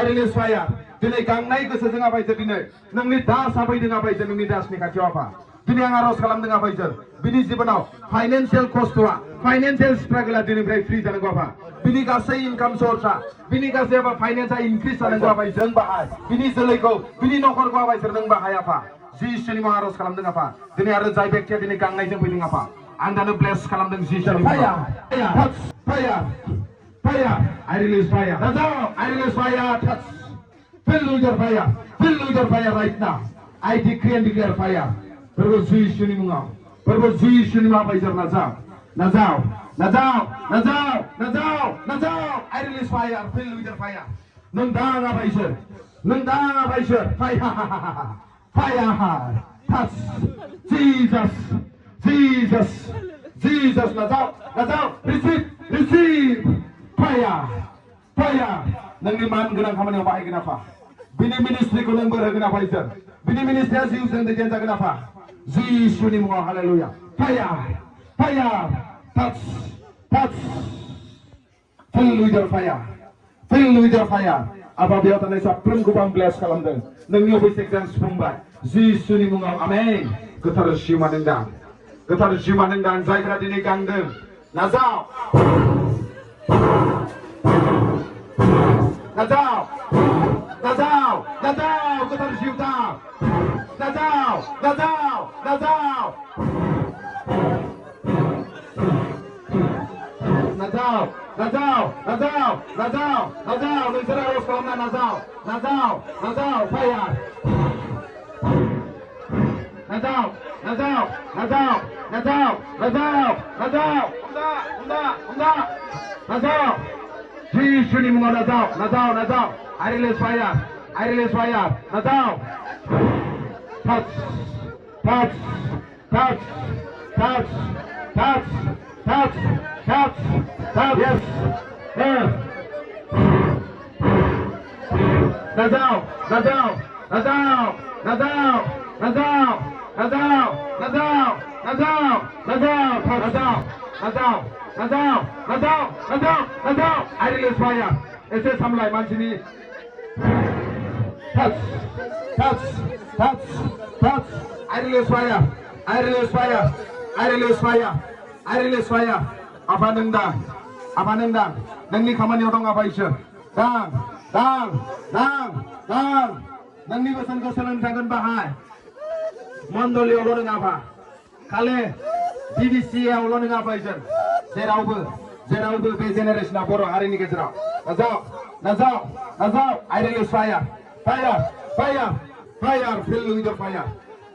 release fire दिनै गांनाय गोसोजों आफा इसोर दिनै नोंनि दासआ फैदों आफा इसोर नोंनि दासनि खाथियाव आफा दिनै आं आरज खालामदों आफा इसोर बिनि जिबनाव फाइनान्सियेल खस्थआ फाइनान्सियेल स्ट्रागलआ दिनैनिफ्राय फ्रि जानांगौ आफा बिनि गासै इनकाम सोर्सआ बिनि गासै आफा फाइनान्सआ इनक्रिज जानांगौ आफा इसोर नों बाहाय बिनि जोलैखौ बिनि नखरखौ आफा इसोर नों बाहाय आफा जिसुनि मुङाव आरज खालामदों आफा दिनै आरो जाय व्यक्तिया दिनै गांनायजों फैदों आफा आं दानो ब्लेस खालामदों जिसुनि मुङाव fire I release fire touch fill with your fire right now I decree and declare fire फोरबो जिसुनि मुङाव आफा इसोर नाजाव I release fire fill with your fire नों दां आफा इसोर fire touch Jesus नाजाव receive fire नोंनि मान गोनां खामानियाव बाहायगोन आफा बिनि मिनिस्ट्रिखौ नों बोर होगोन आफा इसोर बिनि मिनिस्ट्रिया जिउजों दैदेनजागोन आफा जिसुनि मुङाव hallelujah fire touch fill with your fire आफा बेयाव थानाय साफ्रोमखौबो आं ब्लेस खालामदों नोंनि अभिषेकजों सुफुंबाय जिसुनि मुङाव आमेन गोथार जिउमा नोंदां गोथार जिउमा नोंदां जायफोरा दिनै गांदों नाजाव नाजाव नाजाव नाजाव गोथार जिउ दां नाजाव नाजाव नाजाव नाजाव नाजाव नाजाव नाजाव नाजाव नोंसोर आरज खालामना नाजाव नाजाव नाजाव फायार नाजाव नाजाव नाजाव नाजाव नाजाव नाजाव हमदा नाजाव जिसुनि मुङाव नाजाव नाजाव नाजाव I release fire नाजाव touch touch touch touch touch touch touch touch yes 나자오 나자오 나자오 나자오 나자오 나자오 나자오 나자오 나자오 나자오 나자오 나자오 나자오 나자오 나자오 I release fire एसे सामलाय मानसिनि touch touch touch touch I release fire I release fire I release fire I release fire apa nendang नोंनि खामानियाव दं आफा इसोर दां दां दां दां नोंनि बोसोनखौ सोलोंथागोन बाहाय मण्डलियावल' नङा आफा खालि बिबिसिआवल' नङा आफा इसोर जेरावबो बे जेनेरेशना बर' हारिनि गेजेराव नाजाव नाजाव नाजाव I release fire fire fire fire fill with your fire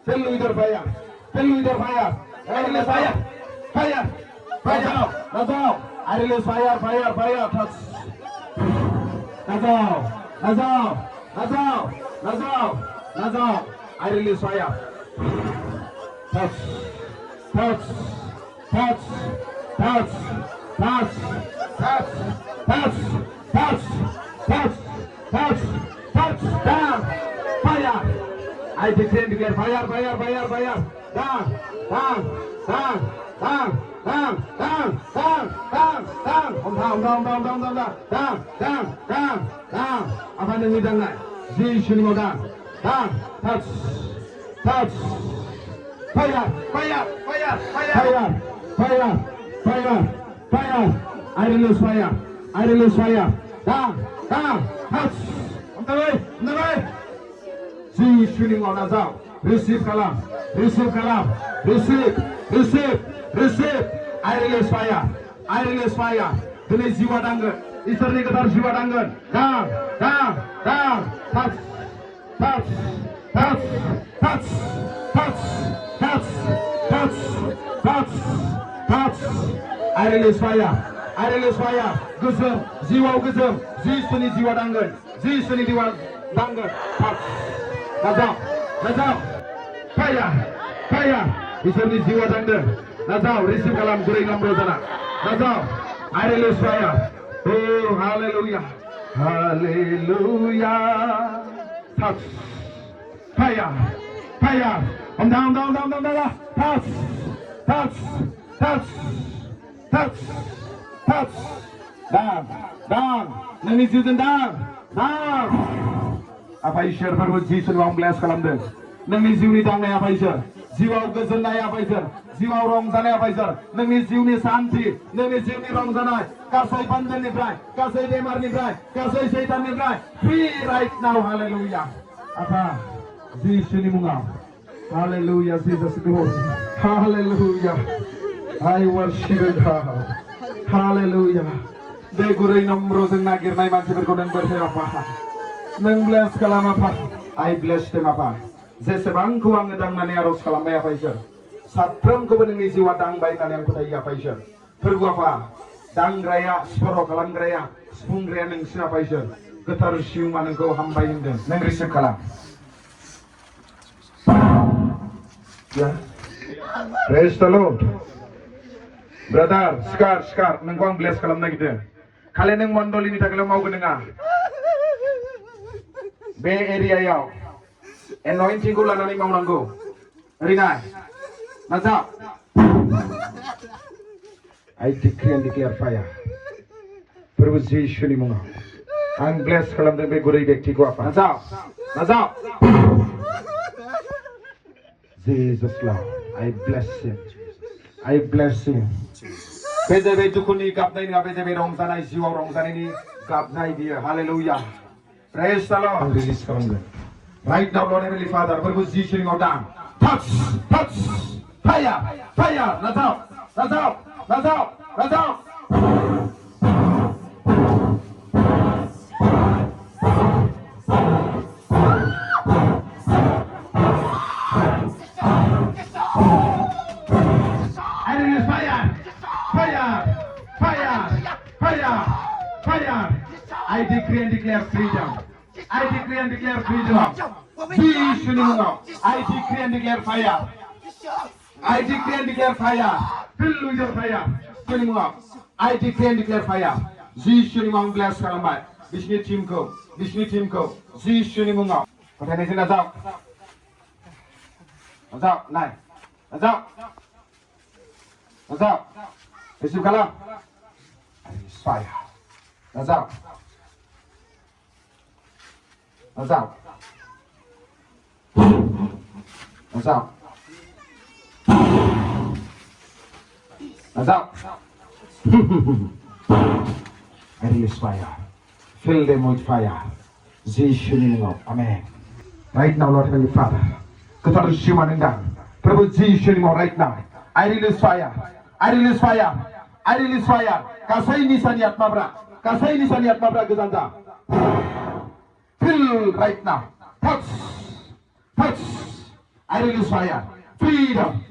fill with your fire fill with your fire I release fire fire fire नाजाव I release fire touch नाजाव नाजाव नाजाव नाजाव नाजाव I release fire touch touch touch touch touch touch touch touch touch touch touch down fire I declare fire down apa nang idang na Jisu ni modang touch fire I release fire down touch amdawai Jisu ni modang receive kalam receive I release fire दिनै जिउआ दांगोन इसोरनि गोथार जिउआ दांगोन दां touch touch touch touch touch touch touch touch touch I release fire गोजोम जिउआव गोजोम जिसुनि जिउआ दांगोन touch नाजाव fire इसोरनि जिउआ दांदों नाजाव रिसिभ खालाम गुरै नम्र जाना नाजाव I release fire oh hallelujah touch fire down touch down नोंनि जिउजों down आफा इसोरफोरखौ जिसुनि मुङाव ब्लेस खालामदों नोंनि जिउनि दांनाय आफा इसोर जिउआव गोजोननाय आफा इसोर जिउआव रंजानाय आफा इसोर नोंनि जिउनि शान्ति नोंनि जिउनि रंजानाय गासै बन्धननिफ्राय गासै बेमारनिफ्राय गासै सैताननिफ्राय free right now hallelujah आफा जिसुनि मुङाव hallelujah Jesus glory hallelujah I worship God hallelujah बे गुरै नम्रजों नागिरनाय मानसिफोरखौ नों बोर हो आफा नों ब्लेस खालाम आफा I bless them आफा जेसेबांखौ आङो दांनानै आरज खालामबाय आफा इसोर साफ्रोमखौबो नोंनि जिउआ दांबाय होननानै आं फोथायो आफा इसोर फोरबो आफा दांग्राया स्पर' खालामग्राया सुफुंग्राया नोंसो आफा इसोर गोथार जिउमा नोंखौ हामबाय होनदों नों रिसिभ खालाम Praise the Lord brother सिकार नोंखौ आं ब्लेस खालामनो नागिरदों खालि नों मण्डलिनि थाखायल' मावगोन नङा बे एरियायाव एन'इन्टिंखौ लानानै मावनांगौ ओरैनाय नाजाव I decree and declare fire प्रभु जिसुनि मुङाव आं ब्लेस खालामदों बे गुरै व्यक्तिखौ आफा नाजाव Jesus Lord, I bless him. I bless him. बेजेबे दुखुनि गाबनाय नङा बेजेबे रंजानाय जिउआव रंजानायनि गाबनाय बियो hallelujah praise the lord release खालामगोन right now lord heavenly father फोरबो जिसुनियाव दां टाच टाच फायार फायार नाजाव नाजाव नाजाव नाजाव I decree and declare freedom. I decree and declare freedom. I decree and declare fire. I decree and declare fire. Fill with your fire. I decree and declare fire. जिसुनि मुङाव bless खालामबाय बिसोरनि टीमखौ जिसुनि मुङाव फोथायनायजों नाजाव नाजाव नाय नाजाव नाजाव रिसिभ खालाम fire नाजाव नाजाव नाजाव नाजाव I release fire. Fill them with fire. जिसुनि मुङाव Amen. Right now, Lord Heavenly Father. गोथार जिउमा नों दां प्रभु जिसुनि मुङाव right now. I release fire. I release fire. I release fire. गासै निसानि आत्माफ्रा गोजान जा. Fill right now. Touch. I release fire. Freedom.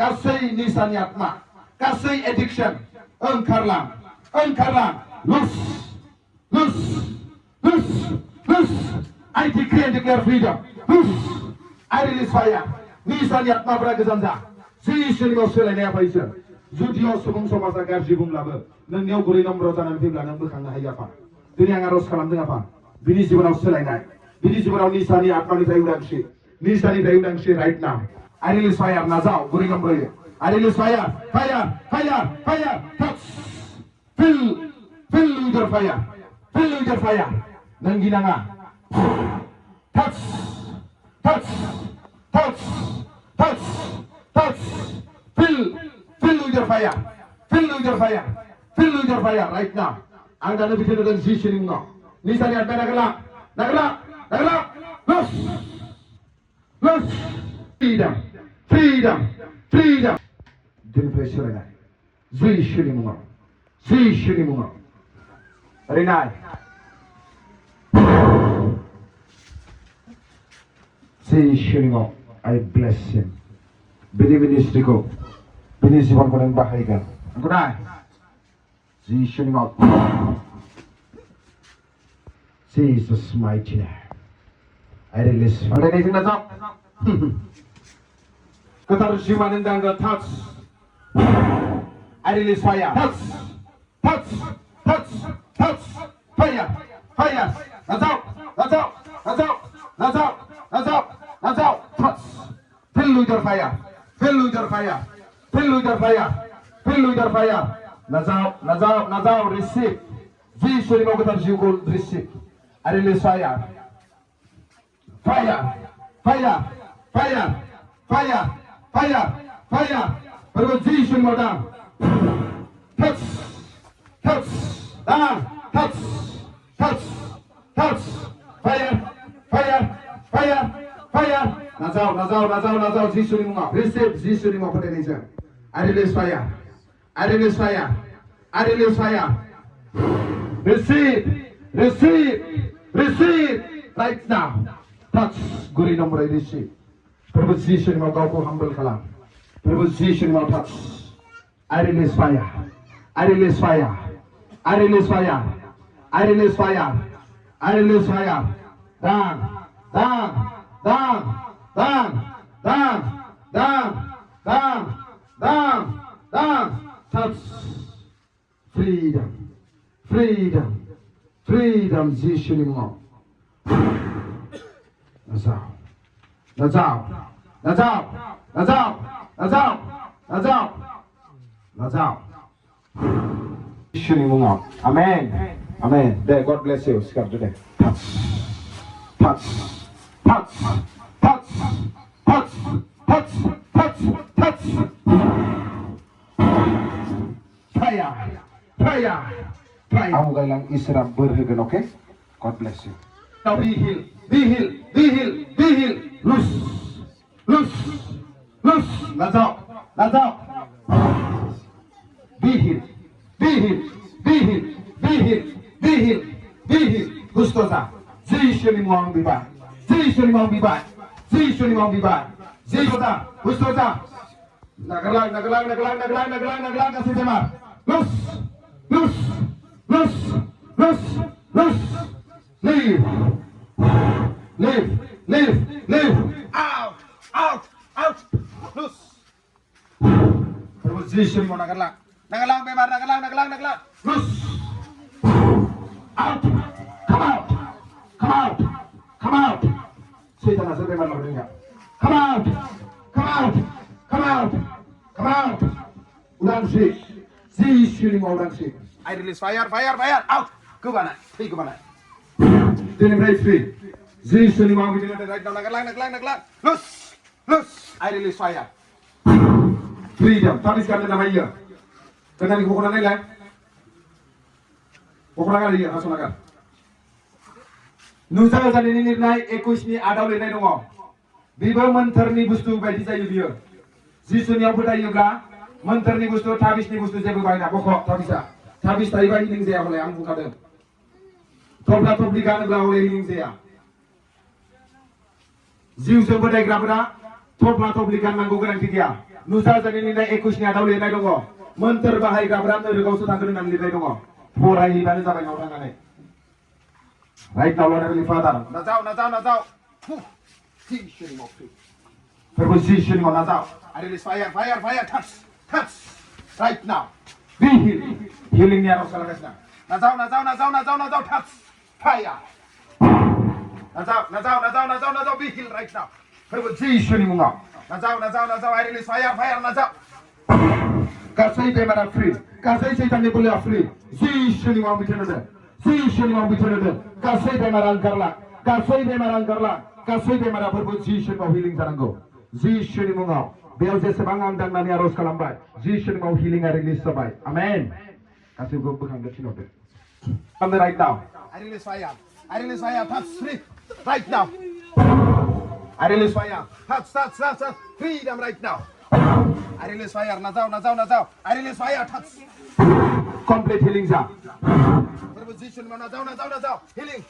Kasai nisani atma. Kasai addiction. Unkarlang. Loose. I decree and declare freedom. Loose. I release fire. Nisani atma beragazanda. Jisun mau soalnya apa itu? Judio sebung sama sagar jibung laba. Nengnyau guri nomor jalan timbla neng bukan hanya apa. Dunia ngaros kalam dengan apa? Bini jiban soalnya. Bini jiban nisani atma ni dayudang right now. I release fire. Nazau guri nomor ye. I release fire. Touch. Fill with your fire. Nangginanga. Touch. Fill with your fire. Right now. Anda nabi kita dan Yesus ini ngau. Nisani ada nagala. Loose. Freedom. Jadi pressure lagi. Yesus ini ngau. Renai. Yesus ini ngau. I bless him. Bini ministry ko. Bini siwan ko ng bahay ka. Ang kunay. Jesus ni ngau. Jesus mighty name. I release. Ada ni sing nasab. Katar jiwa nendang ka touch. I release fire. Touch. Fire. Nazau. Touch. Fill with your fire. Nazau. Receive. Jesus ni mau katar jiwa receive. I release fire. Baru Jesus ni mau dah. Touch. Fire. Nazau. Jesus ni mau. Receive. Jesus ni mau pada ni saya. I release fire. Receive. Right now. Touch. Guri nomor receive. Preposition mau kau ko humble kalam. Preposition mau touch. I release fire. Down. Touch. Freedom. Jesus ni mau. Nazau. Jesus ni mau. Amen. There, God bless you. Sekarang today. Touch. touch, touch, touch, touch. Fire, fire, fire. Kamu galang Isra berhagen, okay? God bless you. Now be healed, be healed, be healed, be healed. Loose, loose, loose. Let's out, let's out. Be healed, be healed, be healed, be healed, be healed, be healed. Gustosa, Zishuni Mong Biba, Zishuni Mong Biba, Zishuni Mong Biba, Zishota, Gustosa. Nagalang, nagalang, nagalang, nagalang, nagalang, nagalang, kasih temar. Loose, loose, loose, loose, loose. Leave, leave, leave, leave. Out, out, out. Loose. Position mo nagalang. Nagalang, Bemar, nagalang, nagalang, nagalang. Loose. Out. Come out. Come out. Come out. Satan nasa Bemar na rin. Come out. Come out. Come out. Come out. Udang si. Position mo udang si. I release fire, fire, fire. Out. Ke mana? Pergi ke mana? Deliberate free. Position mo Right now, nagalang, nagalang, nagalang. Loose, loose. I release fire. freedom. Tapi sekarang namanya. Dengan ibu kurang nilai. Kurang kali ya, langsung akan. Nusa jadi ini nilai 21 ni ada oleh nilai dong. Bibo menterni bustu bagi saya dia. Jisu ni apa dah juga? Menterni bustu, tabis ni bustu saya berbaik nak pokok tabisa. Tabis tadi bayi ini saya oleh angku kado. Topla toplikan belah oleh ini saya. Jisu berdaya kerana topla toplikan manggu kerana dia. Nusa jadi nilai 21 ni ada oleh nilai dong. Menter bahaya kerana mereka usah tanggung dengan nilai dong. Porai ini mana sampai orang aneh. Right now, Lord Heavenly Father. Nazau, nazau, nazau. Positioning of faith. Positioning on Nazau. I release fire, fire, fire. Touch, touch. Right now. Be healed. Healing ni harus kalau kesana. Nazau, nazau, nazau, nazau, nazau. Touch. Fire. Nazau, nazau, nazau, nazau, nazau. Be healed right now. Positioning mo. Nazau, nazau, nazau. I release fire, fire, nazau. Kasih pemara free. Kasih setan ni boleh free. Positioning mo bicara deh. Positioning mo bicara deh. Kasih pemara angkarlah. Kasih pemara angkarlah. Kasih pemara position mo healing jangan Positioning mo ngau. Biar jasa bangang dan nani harus kalambai. Positioning mo healing a release sabai. Amen. Kasih gua bukan kecil deh. Come right now. I release fire. I release fire. Touch free. Right now. I release fire. Touch, touch, touch, touch. Freedom right now. I release fire. Nazau, nazau, nazau. I release fire. Touch. Complete healing ja. Position mo nazau, nazau, nazau. Healing.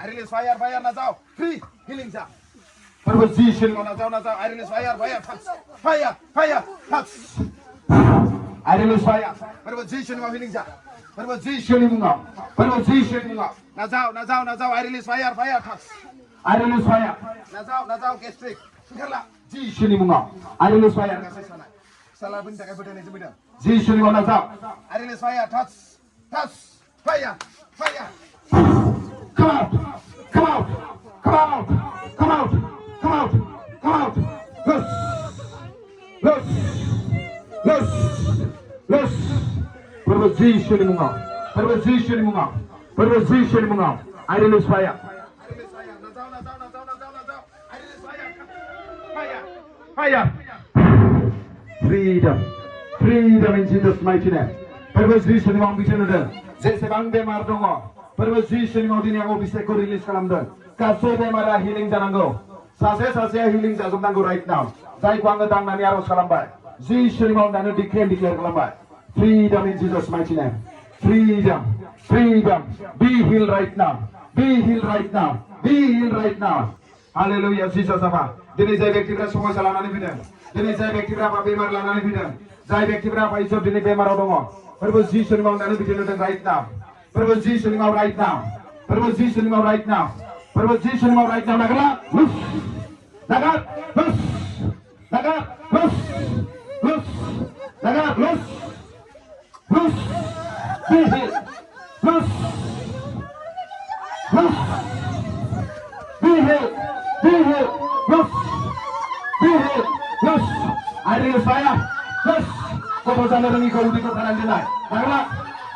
I release fire, fire, nazau. Free. Healing ja. Position Mo nazau, nazau. I release fire, fire, touch. Fire, fire, touch. I release fire. Position mo healing ja. Positioning mo ngau. Positioning mo. Nazau, nazau, nazau. I release fire, fire, touch. I release fire. Nazau, nazau, gastric. Sekarlah. Positioning mo ngau. I release fire. Salah pun tak boleh ni sebenarnya. Positioning mo Nazau. I release fire, touch, touch, fire, fire. Come out! Come out! Come out! Come out! Come out! Come out! Loose! Loose! Loose! Loose! Positioning mo ngau. Positioning mo ngau. Positioning mo ngau. I release fire. I release fire. Nazau, nazau, nazau, nazau, nazau. I release fire. Fire. Fire! Freedom! Freedom in Jesus' mighty name. Positioning mo bicara deh. Sesebang bemar dongo. Positioning mo din yang bisa ko release kalam deh. Kasih bemar healing jangan Sase healing jangan nanggo right now. Zai ko angga tang nani harus kalam bay. Positioning mo nanu declare kalam bay. Freedom in Jesus' mighty name. Freedom! Freedom! Be healed right now. Be healed right now. Be healed right now. Hallelujah, Jesus apa? Dini jai व्यक्ति बेरा समस्या लानानै फैदों. Dini jai व्यक्ति बेरा बेमार लानानै फैदों. Jai व्यक्ति बेरा इसोर दिनै बेमाराव दङ. Positioning मावनानै बिदिनो right now. Positioning माव right now. Positioning माव right now. Positioning माव right now. Nagar, loose. Nagar, loose. Nagar, loose. Loose. Nagar, loose. Loose. Be healed. Loose. Loose. Be healed. Be healed. Loose. Be healed. Loose. I release fire. Loose. Kau bersama dengan kau di kota Nanjilai. Nagarlah.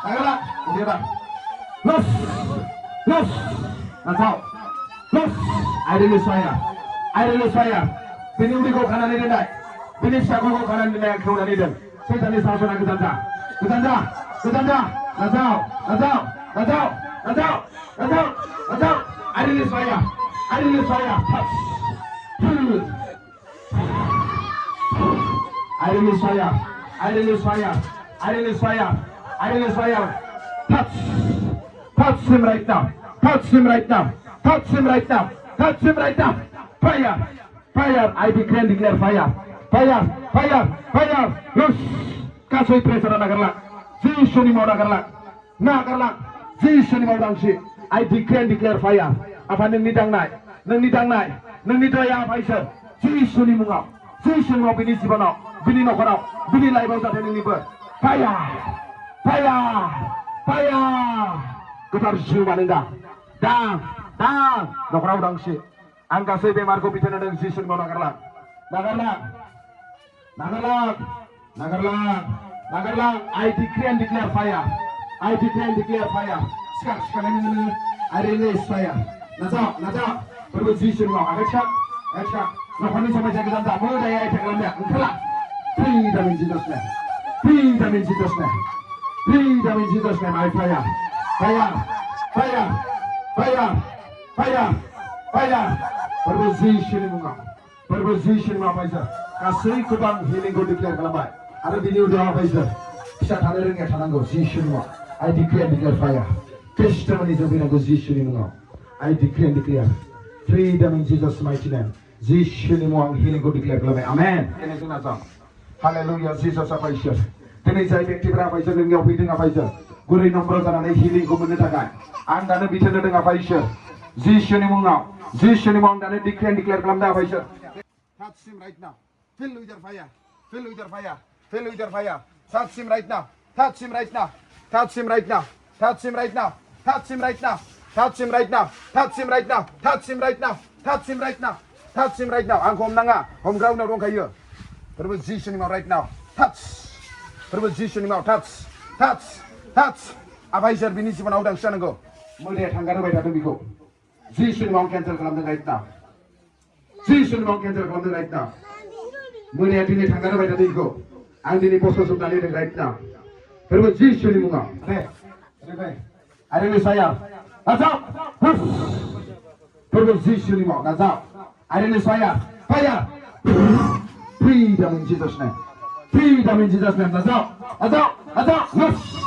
Nagarlah. Dia. Loose. Loose. Nazau. Loose. I release fire. I release fire. Bini udiku kanan ini dai. Bini syakuku kanan ini yang kau dan Setan ini sama ketanda. Ketanda. Ketanda. Nazau. Nazau. Nazau. Nazau. Nazau. Nazau. I release fire. I release fire. Touch. I release fire. I release fire. I release fire. I release fire. Touch. Touch him right now. Touch him right now. Touch him right now. Touch him right now. Fire. Fire. I declare and declare fire. Fire. Fire. Fire. Loose. Kasih pressure nagarlah. Jisu ni mau nagarlah. Nagarlah. Jisu ni mau dangsi. I declare and declare fire. Apa neng nidang naik? Neng nidang naik. Neng nidang yang apa isu? Jisu ni mungau. Jisu ni mau bini sibanau. Bini nokorau. Bini lai bau jatuh ni ber. Fire. Fire. Fire. Getar jiwa manenda. Dang. Dang. Nokorau dangsi. Angka saya bemar ko bicara dengan Jisu ni mau nagarlah. Nagarlah. Nagarlah. Nagarlah. Nagarlah. I declare and declare fire. I declare and declare fire. Sekarang ini I release fire. Nazar, nazar. Berbuat mau agak agak. Nakoni sama jaga tanda. Mau daya itu kalau dia engkau. Freedom in Jesus name. Freedom in Jesus name. Freedom in Jesus name. I fire. Fire. Fire. Fire. Fire. Fire. Berbuat mau. Berbuat mau apa saja. Kasih kubang healing go declare kalau baik. Ada video doa apa saja. Bisa tanah ring ya tanah go. Mau. I declare and declare fire. Testimony is open to I declare and declare freedom in Jesus' mighty name. Healing go declare. Amen. Hallelujah. Jesus apa isu? Ini saya bukti berapa isu dengan video apa isu? Guru nombor sana healing go menetakan. Anda nak bicara dengan apa isu? Jisu ni mau anda declare and declare kelam dah apa isu? Touch him right now. Fill with your fire. Fill with your fire. Fill with your fire. Touch him right now. Touch him right now. Touch him right now. Touch him right now. Touch him right now. Touch him right now. Touch him right now. Touch him right now. Touch him right now. Touch him right now. Angkom nanga. Home ground na rong kayo. Position him out right now. Touch. Position him out. Touch. Touch. Touch. Apa iser binisi mana udang sana go. Mulai tanggaran baik datang biko. Position him out cancel kalam right now. Position him out cancel kalam right now. Mulai hati ni tanggaran baik datang biko. Andi ni posko subdani right now. Position him out. I release fire. Nazar. Position him out. Nazar. I release fire. Fire. Freedom in Jesus' name. Freedom in Jesus' name. Nazar. Nazar. Nazar. Loose.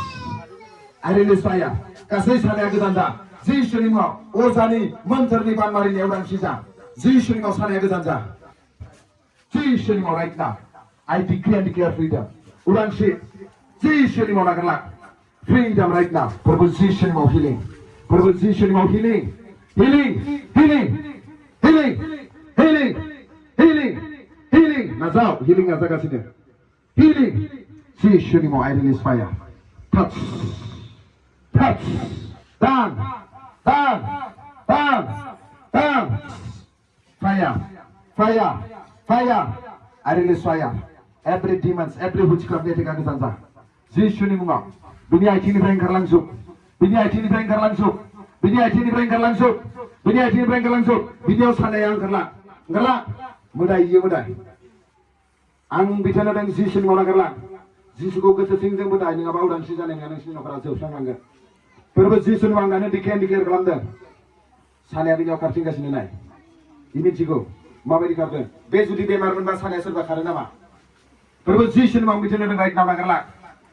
I release fire. Kasih sana yang ketanda. Jisu ni mau. Ozani mantar ni ban marin ya orang sisa. Jisu ni mau sana yang ketanda. Jisu ni mau right now. I declare and declare freedom. Orang si. Jisu ni mau nak kelak. Freedom right now. Position mau healing. Position mau healing. Healing. Healing. Healing. Healing. Healing. Healing. Nazar. Healing nazar kasih dia. Healing. Jisu mau I release fire. Touch. Touch. Down. Down. Down. Down. Fire. Fire. Fire. I release fire. Every demons, every witchcraft dia tekan ke sana. Jisu ni munga. Dunia ini berengkar langsung. Dunia ini berengkar langsung. Dunia ini berengkar langsung. Dunia ini berengkar langsung. Video sana yang kerla. Kerla. Mudai ye mudai. Ang bicara dengan Jisu ni mana kerla. Jisu ko kata sing mudai ni ngabau dan sisa ni ngan sini nokara jauh sang angga. Perlu Jisu ni mana ni declare kelam dah. Sana yang nyokar tinggal sini nai. Ini cigo. Mama di kartu. Bezudi bemar pun bahasa sana serba karena nama. Perlu Jisu ni mana bicara dengan right now kerla.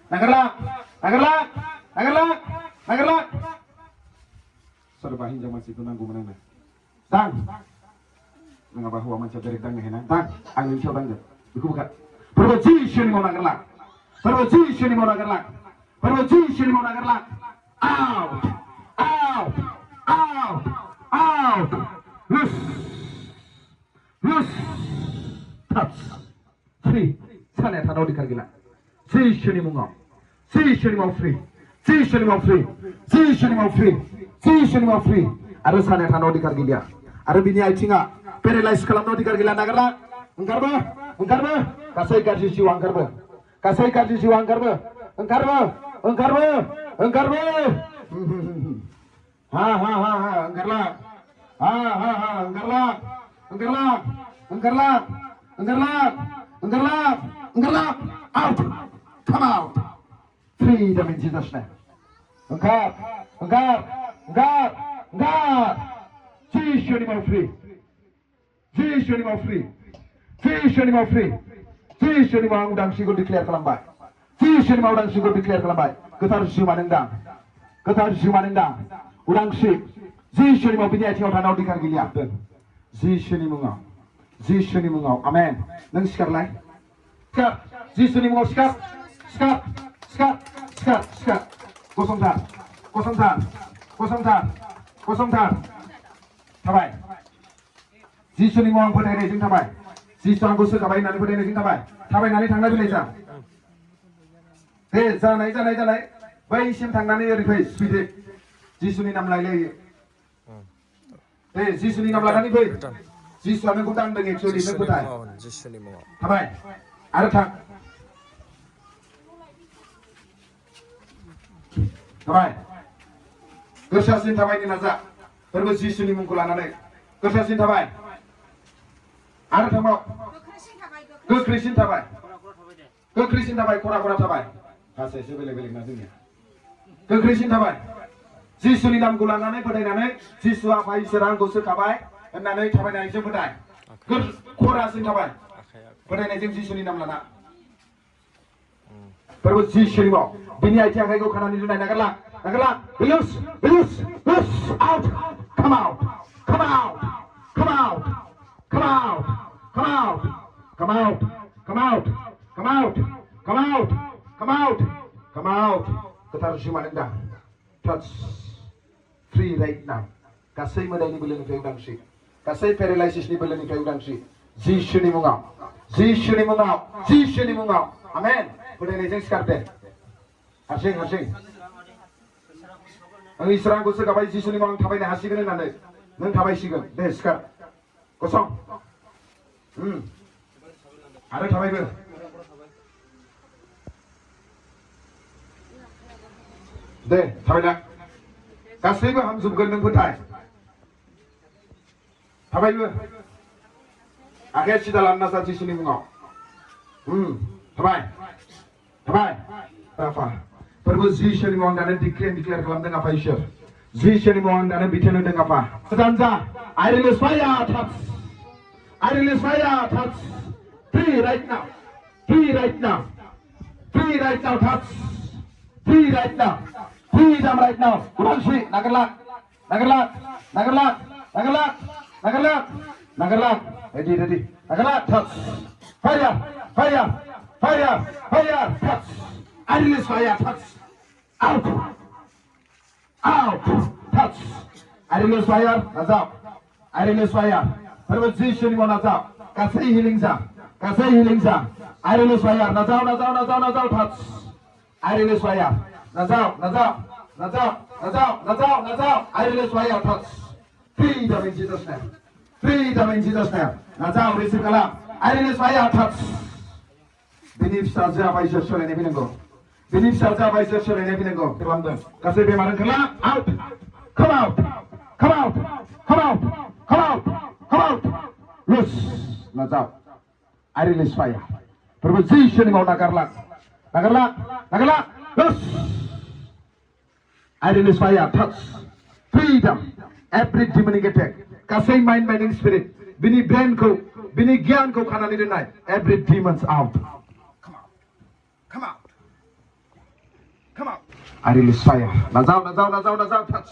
Nagarlah, nagarlah, nagarlah, nagarlah. Serba hinja masih tunang gumana. Tang, nggak bahu aman cedera tang hena. Tang, angin coba anda. Buku buka. Perbuatan ni mau nagarlah. Perbuatan ni mau nagarlah. Perbuatan ni mau nagarlah. Out, out, out, out. Loose, loose. Touch. Free. Sana tanau dikargila. Jisu ni munga. Jisu ni mau free. Jisu ni mau free. Jisu ni mau free. Jisu ni mau free. Ada sana tanau dikargila. Ada bini aicinga. Paralyze kalam no dikargila nagarlah. Engkarba, engkarba. Kasih kasih jiwa engkarba. Kasih kasih jiwa engkarba. Engkarba, engkarba, engkarba. Ha ha ha ha engkarlah. Ha ha ha engkarlah. Enggerlang, enggerlang, enggerlang, enggerlang, enggerlang, out, come out. Freedom in Jesus' name. Enggar, enggar, enggar, enggar. Jesus name free. Jesus name free. Jesus name free. Jesus name udangsiखौ declare खालामबाय. Jesus name udangsiखौ declare खालामबाय. गोथार जिउमा नोंदां. गोथार जिउमा नोंदां. उदांस्रि. Jesus name बिनि आथिङाव थानायाव अधिकार गैलिया. जिसुनि मुङाव जिसुनि मुङाव आमेन नों सिखारलाय सिखार जिसुनि मुङाव सिखार सिखार सिखार सिखार सिखार गसंथार गसंथार गसंथार गसंथार थाबाय जिसुनि मुङाव फोथायनायजों थाबाय जिसु आंखौ सोगाबाय होननानै फोथायनायजों थाबाय थाबायनानै थांनाय फैनाय जा दे जानाय जानाय जानाय बैसिम थांनानै ओरै फै स्पिडे जिसुनि नाम लायलायो जिसुनि नाम लानानै फै जिसुआ नोंखौ दांदों एक्चुअलि नों फोथाय थाबाय आरो थां थाबाय गोसासिन थाबायनो नाजा फोरबो जिसुनि मुंखौ लानानै गोसासिन थाबाय आरो थांबाव गोख्रैसिन थाबाय गोख्रैसिन थाबाय खरा खरा थाबाय गासैसो बेलेग बेलेग ना जोंनिया गोख्रैसिन थाबाय जिसुनि नामखौ लानानै फोथायनानै जिसुआ आफा इसोरा आंखौ सोखाबाय होननानै थाबायनायजों फोथाय खरासिन थाबाय फोथायनायजों जिसुनि नाम लाना फोरबो जिसुनि मुङाव बिनि आथिं आखाइखौ खानानै दोननाय नागारला नागारला loose loose loose out come out come out come out come out come out come out come out come out come out come out come out गोथार जिउमा नोंदां touch free right now गासै मोदायनि बोलोनिफ्राय उदांस्रि गासै पेरालाइसिसनि बोलोनिफ्राय उदांस्रि जिसुनि मुङाव जिसुनि मुङाव जिसुनि मुङाव आमेन फोथायनायजों सिखार दे हारसिं हारसिं आं इसोरा आंखौ सोगाबाय जिसुनि मुङाव आं थाबायनो हासिगोन होननानै नों थाबायसिगोन दे सिखार गसं आरो थाबायबो दे थाबायना गासैबो हामजोबगोन नों फोथाय थाबायबो आखाया सिदा लानो नाजा जिसुनि मुङाव थाबाय थाबाय आफा फोरबो जिसुनि मुङाव दानो डिक्लेयार खालामदों आफा इसोर जिसुनि मुङाव दानो बिथोन होदों आफा गोदान जा I release fire touch I release fire touch free right now free right now free right now touch free right now freedom right now udangsri nagarlak nagarlak nagarlak nagarlak nagarlak nagarlak ready ready nagarlak touch fire fire fire fire touch I release fire touch out out touch I release fire nazar I release fire फोरबो जिसुनि मुङाव नाजाव गासै हिलिं जा I release fire नाजाव नाजाव नाजाव नाजाव touch I release fire नाजाव नाजाव नाजाव नाजाव नाजाव नाजाव I release fire touch freedom in Jesus name freedom in Jesus name नाजाव रिसिभ खालाम I release fire touch बिनि फिसाजो आफा इसोर सोलायनाय फैनांगौ बिनि फिसाजो आफा इसोर सोलायनाय फैनांगौ खालामदों गासै बेमार ओंखारला out come out come out come out come out come out loose नाजाव I release fire फोरबो जिसुनि मुङाव नागारला नागारला नागारला loose I release fire touch freedom every demonic attack गासै mind binding spirit बिनि brain को बिनि गियान को खानानै दोननाय every demons out come out come out I release fire नाजाव नाजाव नाजाव नाजाव touch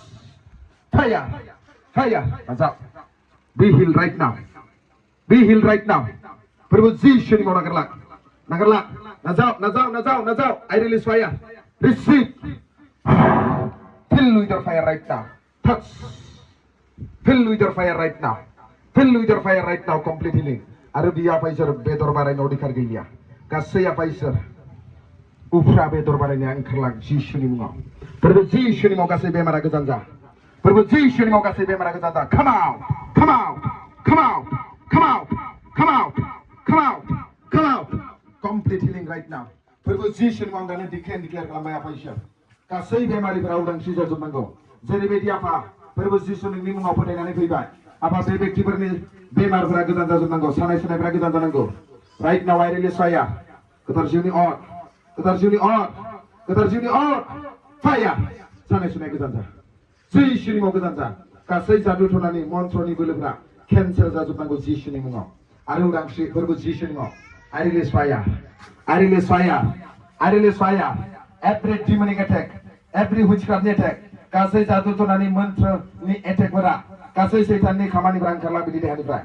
fire fire नाजाव be healed right now be healed right now फोरबो जिसुनि मुङाव नागारला नागारला नाजाव नाजाव नाजाव नाजाव I release fire receive fill with your fire right now touch fill with your fire right now fill with your fire right now complete healing आरो बियो आफा इसोर बेदर बारायनायाव अधिकार गैलिया गासै आफा इसोर उफ्रा बेदर बारायनाया ओंखारलां जिसुनि मुङाव फोरबो जिसुनि मुङाव गासै बेमारा गोजान जा फोरबो जिसुनि मुङाव गासै बेमारा गोजान जा come out come out come out come out come out come out come out complete healing right now फोरबो जिसुनि मुङाव दानो डिक्लेयार खालामबाय आफा इसोर गासै बेमारिफोरा उदांस्रि जाजोबनांगौ जेरैबायदि आफा फोरबो जिसु नोंनि मुङाव फोथायनानै फैबाय Apa bे बेक्तिफोरनि बेमारफोरा गोजान जाजोबनांगौ सानाय सुनायफोरा गोजान जानांगौ right now I release fire गोथार जिउनि अर गोथार जिउनि अर गोथार जिउनि अर fire सानाय सुनाय गोजान जा जिसुनि मुङाव गोजान जा गासै जादु थनानि मन्त्रनि बोलोफोरा केन्सेल जाजोबनांगौ जिसुनि मुङाव आरो उदांस्रिफोरबो जिसुनि मुङाव I release fire I release fire I release fire every demonic attack every witchcraft attack गासै जादु थनानि मन्त्रनि एटेकफोरा गासै सैताननि खामानिफोरा ओंखारला बिदि देहानिफ्राय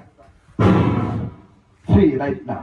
free right now